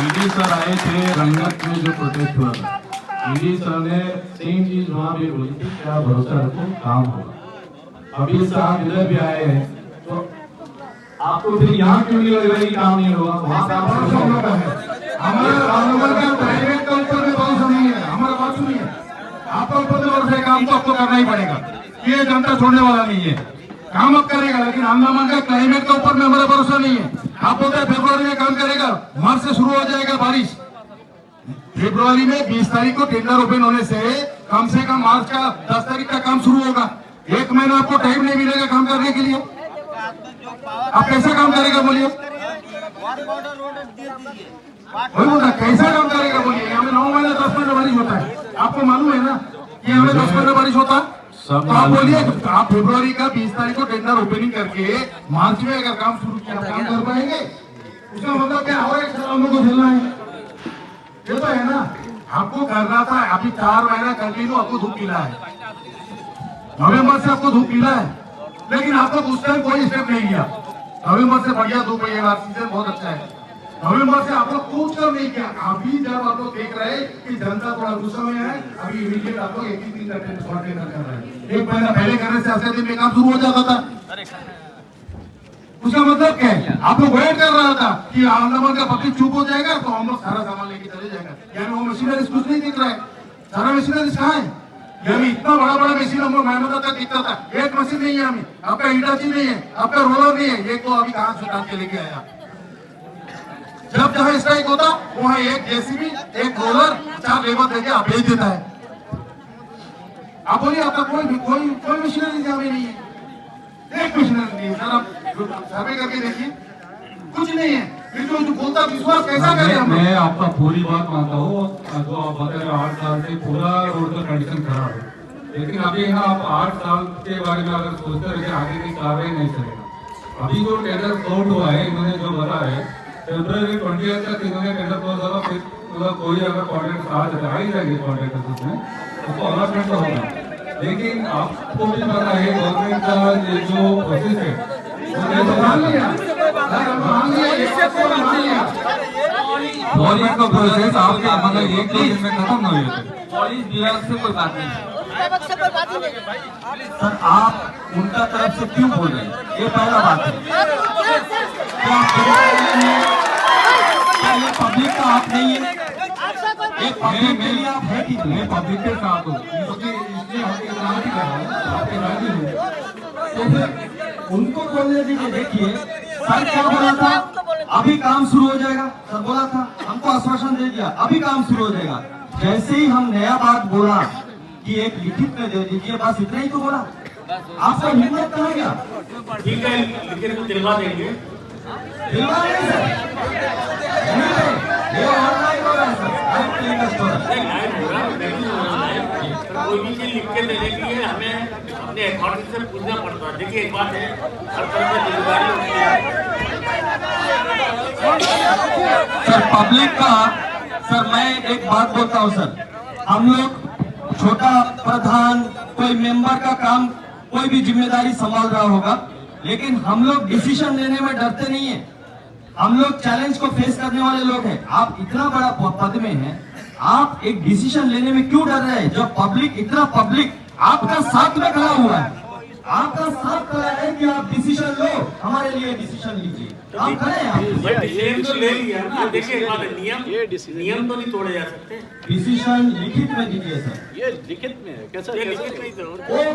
ईडी सर आए थे रंगत में जो प्रोटेस्ट हुआ था, ईडी सर ने सेम चीज वहाँ भी बोली थी, क्या भरोसा रखो काम होगा। अभी साहब इधर भी आए हैं, तो आपको फिर यहाँ क्यों नहीं लग रहा है कि काम नहीं होगा? वहाँ काम हमारा प्राइवेट का ऊपर में भरोसा नहीं है, हमारा बात सुनिए। आपका ऊपर में भरोसा है, काम तो आपको करना ही पड़ेगा, ये जनता छोड़ने वाला नहीं है। काम अब करेगा, लेकिन अंडमान का क्लाइमेट के ऊपर में हमारा भरोसा नहीं है। आप बोलते हैं फरवरी में काम करेगा, मार्च से शुरू हो जाएगा बारिश। फरवरी में 20 तारीख को टेंडर ओपन होने से कम मार्च का 10 तारीख का काम शुरू होगा। 1 महीना आपको टाइम नहीं मिलेगा काम करने के लिए। आप कैसा काम करेगा बोलिए? वही बोला कैसा काम करेगा बोलिए? यहाँ में 9 महीना 10 महीना बारिश होता है, आपको मालूम है ना कि यहाँ में 10 महीना बारिश होता है। तो आप बोलिए, आप फरवरी का 20 तारीख को टेंडर ओपनिंग करके मार्च में अगर काम शुरू किया, काम कर पाएंगे? उसका मतलब क्या हो, हम लोग को झेलना है, ये तो है ना। आपको करना था, अभी 4 महीना कंटिन्यू आपको धूप मिला है, नवंबर से आपको धूप मिला है, लेकिन आपको उस टाइम कोई स्टेप नहीं लिया। नवंबर से बढ़िया धूप है, ये बात सीजन बहुत अच्छा है। नवंबर से आप लोग कुछ कर नहीं किया। अभी जब आप लोग देख रहे हैं कि जनता थोड़ा गुस्सा में है, अभी इमीडिएट आप लोग 1 दिन का टेंडर कर रहे हैं। 1 महीना पहले करने से 8 दिन में काम शुरू हो जाता था। उसका मतलब क्या है? आप लोग वेट कर रहा था कि अंडमान का पब्लिक चुप हो जाएगा तो हम लोग सारा सामान लेके चले जाएगा। यानी वो मशीनरी कुछ नहीं दिख रहा है, सारा मशीनरी कहाँ है? यानी इतना बड़ा मशीन हम लोग मेहनत तक दिखता था, एक मशीन नहीं है हमें, आपका हिटाची नहीं है, आपका रोलर नहीं है, ये तो अभी कहाँ से उठा के लेके आया। जब जहाँ स्ट्राइक होता वहाँ एक जेसीबी, एक रोलर, 4 लेबर देके आप भेज देता है। आप बोलिए आपका कोई मशीनरी यहाँ में नहीं है, एक मशीनरी नहीं है। सर आप सर्वे करके देखिए, कुछ नहीं है। फिर जो बोलता विश्वास कैसा करें हम? मैं आपका पूरी बात मानता हूँ, जो आप बता रहे 8 साल से पूरा रोड का कंडीशन खराब है, लेकिन अभी यहाँ आप 8 साल के बारे में अगर सोचते रहे आगे की कार्रवाई नहीं चलेगा। अभी जो टेंडर फ्लोट हुआ है, इन्होंने जो बताया है फेब्रुवरी 28 का 3000 टेंडर क्लोज होगा, फिर मतलब कोई अगर कॉन्ट्रैक्ट आ ही जाएगी कॉन्ट्रैक्ट उसमें, उसको अलॉटमेंट तो होगा। लेकिन आपको भी पता है गवर्नमेंट का ये जो प्रोसेस है उसने तो मान लिया, पॉलिस का प्रोसेस आपके मतलब 1-2 दिन में खत्म नहीं होता। पॉलिस विभाग से कोई बात नहीं। सर आप उनका तरफ से क्यों बोल रहे हैं, ये पहला बात है। ये पब्लिक का आप नहीं है, एक पब्लिक के लिए आप है कि मैं पब्लिक के साथ हूँ, क्योंकि इसलिए हम इकरार कर रहे हैं, आपके राजी हूँ, तो फिर उनको बोलने दीजिए। देखिए सर क्या बोला था, अभी काम शुरू हो जाएगा, सर बोला था, हमको आश्वासन दे दिया अभी काम शुरू हो जाएगा। जैसे ही हम नया बात बोला कि एक लिखित में दे दीजिए, बस इतना ही तो बोला, आपका हिम्मत कहाँ गया? ठीक है, लिखित में दिलवा देंगे। दिलवा नहीं सर, ये ऑनलाइन हो रहा है सर, कोई भी चीज लिख के देने के लिए हमें अपने अथॉरिटी से पूछना पड़ता है। देखिए एक बात है, हर तरह से जिम्मेदारी होती है सर पब्लिक का। सर मैं एक बात बोलता हूँ सर, हम लोग छोटा प्रधान कोई मेंबर का काम कोई भी जिम्मेदारी संभाल रहा होगा, लेकिन हम लोग डिसीजन लेने में डरते नहीं है, हम लोग चैलेंज को फेस करने वाले लोग हैं। आप इतना बड़ा पद में हैं, आप एक डिसीजन लेने में क्यों डर रहे हैं? जब पब्लिक इतना पब्लिक आपका साथ में खड़ा हुआ है, आपका साथ खड़ा है कि आप डिसीजन लो, हमारे लिए डिसीजन लीजिए, आप खड़े हैं। आप डिसीजन तो ले लिया ना। देखिए एक बात है, नियम तो नहीं तोड़े जा सकते। डिसीजन लिखित में दीजिए सर। ये लिखित में है कैसा? ये लिखित नहीं तो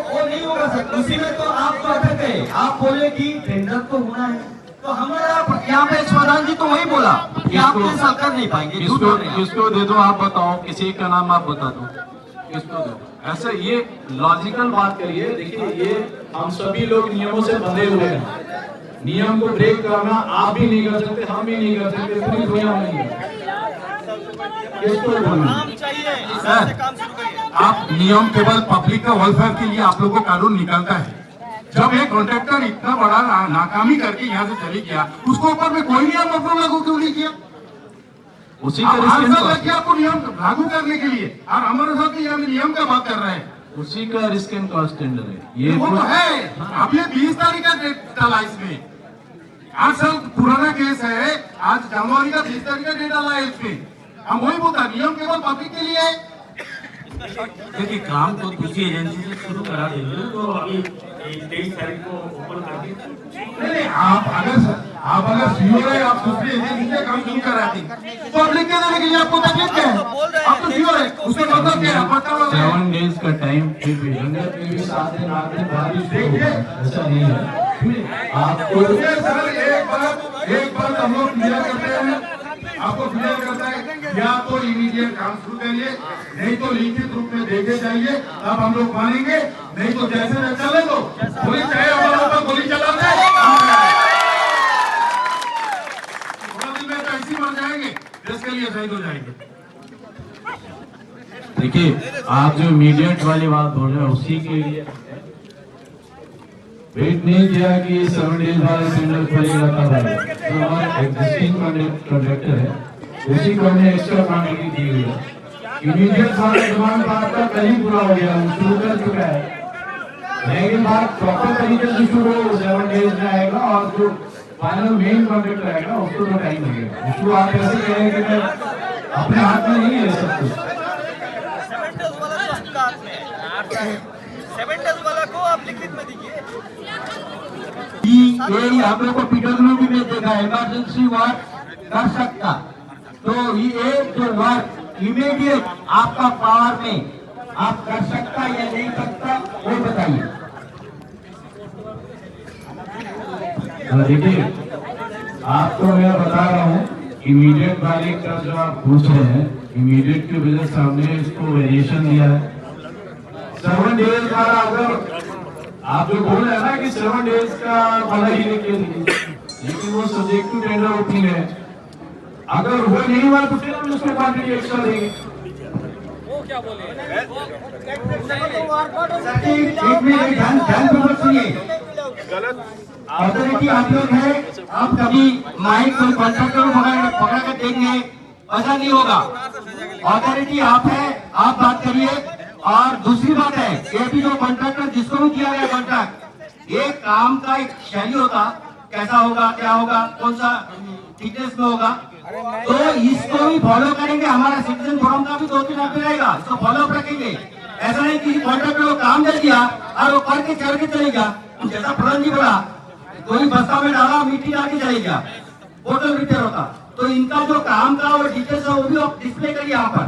वो नहीं होगा सर, उसी में तो आप तो अटक गए। आप बोले कि टेंडर तो होना है, तो हमारा यहाँ पे प्रधान जी तो वही बोला कि आप ऐसा कर नहीं पाएंगे। किसको दे दो आप बताओ, किसी का नाम आप बता दो, किसको दो? ऐसा ये लॉजिकल बात करिए। देखिए ये हम सभी लोग नियमों से बंधे हुए हैं, नियम को ब्रेक करना आप भी नहीं कर सकते, हम भी नहीं कर सकते, पूरी दुनिया में नहीं है। किसको बोलना? सर आप नियम केवल पब्लिक का वेलफेयर के लिए आप लोग को कानून निकालता है। जब एक कॉन्ट्रैक्टर इतना बड़ा नाकामी करके यहाँ से चली गया, उसको ऊपर में कोई नियम अपना लागू क्यों नहीं किया? उसी आप हर साल लगे आपको नियम लागू करने के लिए, और हमारे साथ यहाँ नियम का बात कर रहे हैं। उसी का रिस्क एंड कॉस्ट टेंडर है ये। वो तो है, अब ये 20 तारीख का डेट डाला इसमें, 8 साल पुराना केस है, आज जनवरी का 20 तारीख का डेट डाला है इसमें। हम वही बोलता, नियम केवल पब्लिक के लिए है। देखिए काम तो दूसरी एजेंसी से शुरू करा देंगे, तो अभी 23 तारीख को ओपन कर दी। नहीं, आप अगर सीओ है, आप दूसरी एजेंसी से काम शुरू कराते हैं, पब्लिक के देने के लिए आपको तकलीफ क्या है? आप तो सीओ है, उसमें मतलब क्या है? 7 डेज का टाइम, फिर भी रंगत में भी 7 दिन 8 दिन बारिश होगा, ऐसा नहीं है आपको। सर एक बार हम लोग क्लियर करते हैं, आपको क्लियर करता है, या तो इमीडिएट काम शुरू करिए, नहीं तो लिखित रूप में देखे जाइए, तब हम लोग मानेंगे, नहीं तो जैसे चले दो, गोली चाहे हमारे ऊपर गोली चला दे, थोड़ा दिन में तो ऐसे ही मर जाएंगे, देश के लिए शहीद हो जाएंगे। देखिए आप जो इमीडिएट वाली बात बोल रहे हैं उसी के लिए वेट नहीं किया कि 7 डेज बाद टेंडर खोलेगा तब आएगा। तो हमारा एग्जिस्टिंग कॉन्ट्रैक्टर है, उसी को हमने एक्स्ट्रा क्वांटिटी दी हुई है। इमीडिएट वाला डिमांड आपका कहीं पूरा हो गया, शुरू कर चुका है, लेकिन बात प्रॉपर तरीके से शुरू 7 डेज में आएगा, और जो फाइनल मेन कॉन्ट्रैक्ट रहेगा उसको तो टाइम लगेगा। उसको आप ऐसे कहें कि मैं अपने हाथ में नहीं है सब कुछ। 7 डेज वाला को आप लिखित में दीजिए। ये हम लोग को पीडब्ल्यू भी में देगा, इमरजेंसी वर्क कर सकता, तो ये जो वर्क इमीडिएट आपका पावर में आप कर सकता या नहीं करता वो बताइए। देखिए आपको मैं बता रहा हूँ, इमीडिएट वाले का जो आप पूछ रहे हैं, इमीडिएट की वजह से हमने इसको वेरिएशन दिया है। 7 डेज का अगर आप जो बोल रहे हैं ना कि 7 डेज का वाला ही लिखिए, लेकिन वो सब्जेक्टिव टेंडर ओपनिंग है, अगर वो नहीं हुआ तो फिर हम उसको क्वांटिटी एक्स्ट्रा देंगे। क्या बोले एक मिनट ध्यानपूर्वक सुनिए। अथॉरिटी आप लोग है, आप कभी माइक कोई कॉन्ट्रैक्टर पकड़ कर देंगे, ऐसा नहीं होगा। अथॉरिटी आप है, आप बात करिए। और दूसरी बात है, ये भी जो कॉन्ट्रैक्टर जिसको भी दिया गया कॉन्ट्रैक्ट, ये काम का एक शैली होता, कैसा होगा, क्या होगा, कौन सा थिकनेस में होगा, तो इसको भी फॉलो करेंगे। हमारा सिटीजन फोरम का भी 2-3 आदमी रहेगा, इसको फॉलो अप रखेंगे। ऐसा नहीं कि कॉन्ट्रैक्टर को काम दे दिया और वो करके चढ़ के चले गया। जैसा प्रधान जी बोला, कोई बस्ता में डाला, मिट्टी डाल के चले गया, बोतल रिपेयर होता। तो इनका जो काम का और डिटेल्स है वो भी आप डिस्प्ले करिए यहाँ पर,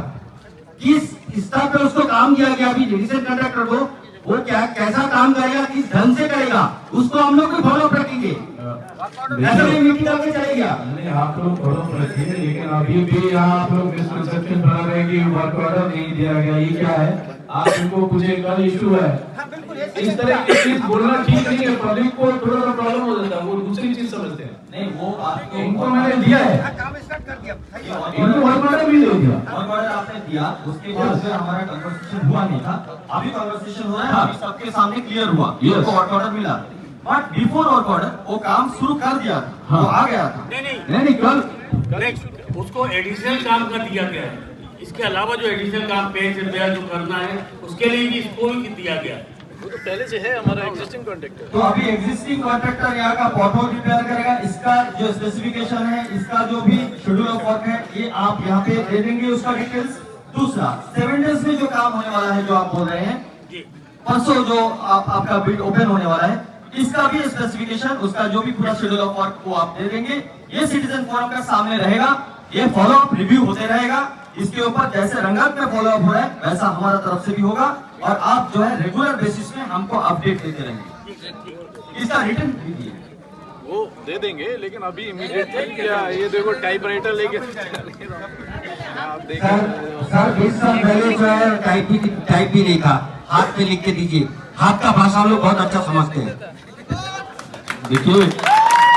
किस स्तर पे उसको काम दिया गया। अभी डिविजन कॉन्ट्रैक्टर को वो क्या कैसा काम करेगा, किस ढंग से करेगा, उसको हम लोग भी फॉलो अप रखेंगे। ऐसा नहीं मिट्टी डाल के चले गया। नहीं, आप लोग फॉलो रखिए, लेकिन अभी भी यहाँ आप लोग मिसकंसेप्शन बना रहे हैं कि वर्क ऑर्डर नहीं दिया गया। ये क्या है? आप इनको कुछ एक इशू है, इस तरह की चीज बोलना ठीक नहीं है। पब्लिक को थोड़ा सा प्रॉब्लम हो जाता है, वो दूसरी चीज समझते हैं। नहीं, वो बात इनको मैंने दिया है, इनको वर्क ऑर्डर भी दे दिया। वर्क ऑर्डर आपने दिया, उसके बाद से हमारा कन्वर्सेशन हुआ नहीं था। अभी कन्वर्सेशन हो रहा है, अभी सबके सामने क्लियर हुआ, उनको वर्क ऑर्डर मिला। बट बिफोर वर्क ऑर्डर वो काम शुरू कर दिया था, वो आ गया था। नहीं कल उसको एडिशनल काम का दिया गया है। इसके अलावा जो एडिशनल काम पेज रिपेयर जो करना है, उसके लिए भी इसको भी दिया गया है। वो तो पहले से है हमारा एग्जिस्टिंग कॉन्ट्रैक्टर। तो अभी एग्जिस्टिंग कॉन्ट्रैक्टर यहाँ का पॉटहोल रिपेयर करेगा। इसका जो स्पेसिफिकेशन है, इसका जो भी शेड्यूल ऑफ वर्क है, ये आप यहाँ पे दे देंगे उसका डिटेल्स। दूसरा 7 डेज में जो काम होने वाला है, जो आप बोल रहे हैं, परसों जो आपका बिड ओपन होने वाला है, इसका भी स्पेसिफिकेशन, उसका जो भी पूरा शेड्यूल ऑफ वर्क को आप दे देंगे। ये सिटीजन फोरम का सामने रहेगा, ये फॉलो अप रिव्यू होते रहेगा। इसके ऊपर जैसे रंगत में फॉलो अप हो रहा है, वैसा हमारा तरफ से भी होगा। और आप जो है रेगुलर बेसिस में हमको अपडेट देते रहेंगे। इसका रिटर्न दीजिए, वो दे देंगे, लेकिन अभी इमीडिएटली क्या, ये देखो टाइपराइटर लेके आप देखिए। सर 20 साल पहले जो है टाइप भी नहीं था, हाथ पे लिख के दीजिए। हाथ का भाषा हम लोग बहुत अच्छा समझते हैं। देखिए,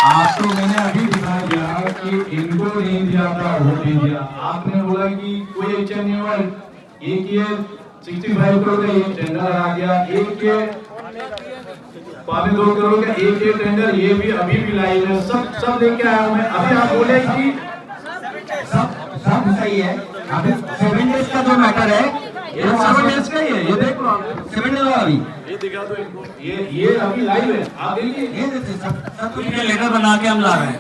आपको मैंने अभी दिखा दिया कि इनको नहीं दिया था, वो दे दिया। आपने बोला कि कोई एक्शन नहीं हुआ, एक ये 65 करोड़ का एक टेंडर आ गया, एक ये 2.25 करोड़ का एक टेंडर, ये भी अभी भी लाइव है। सब देख के आया हूं मैं। अभी आप बोले कि सब सही है। अभी 7 डेज का जो मैटर है, ये 7 डेज का ही है, ये देख लो आप। 7 डेज वाला अभी ये दिखा दो इनको। ये अभी लाइव है, आप देखिए। ये लेटर बना के हम ला रहे हैं।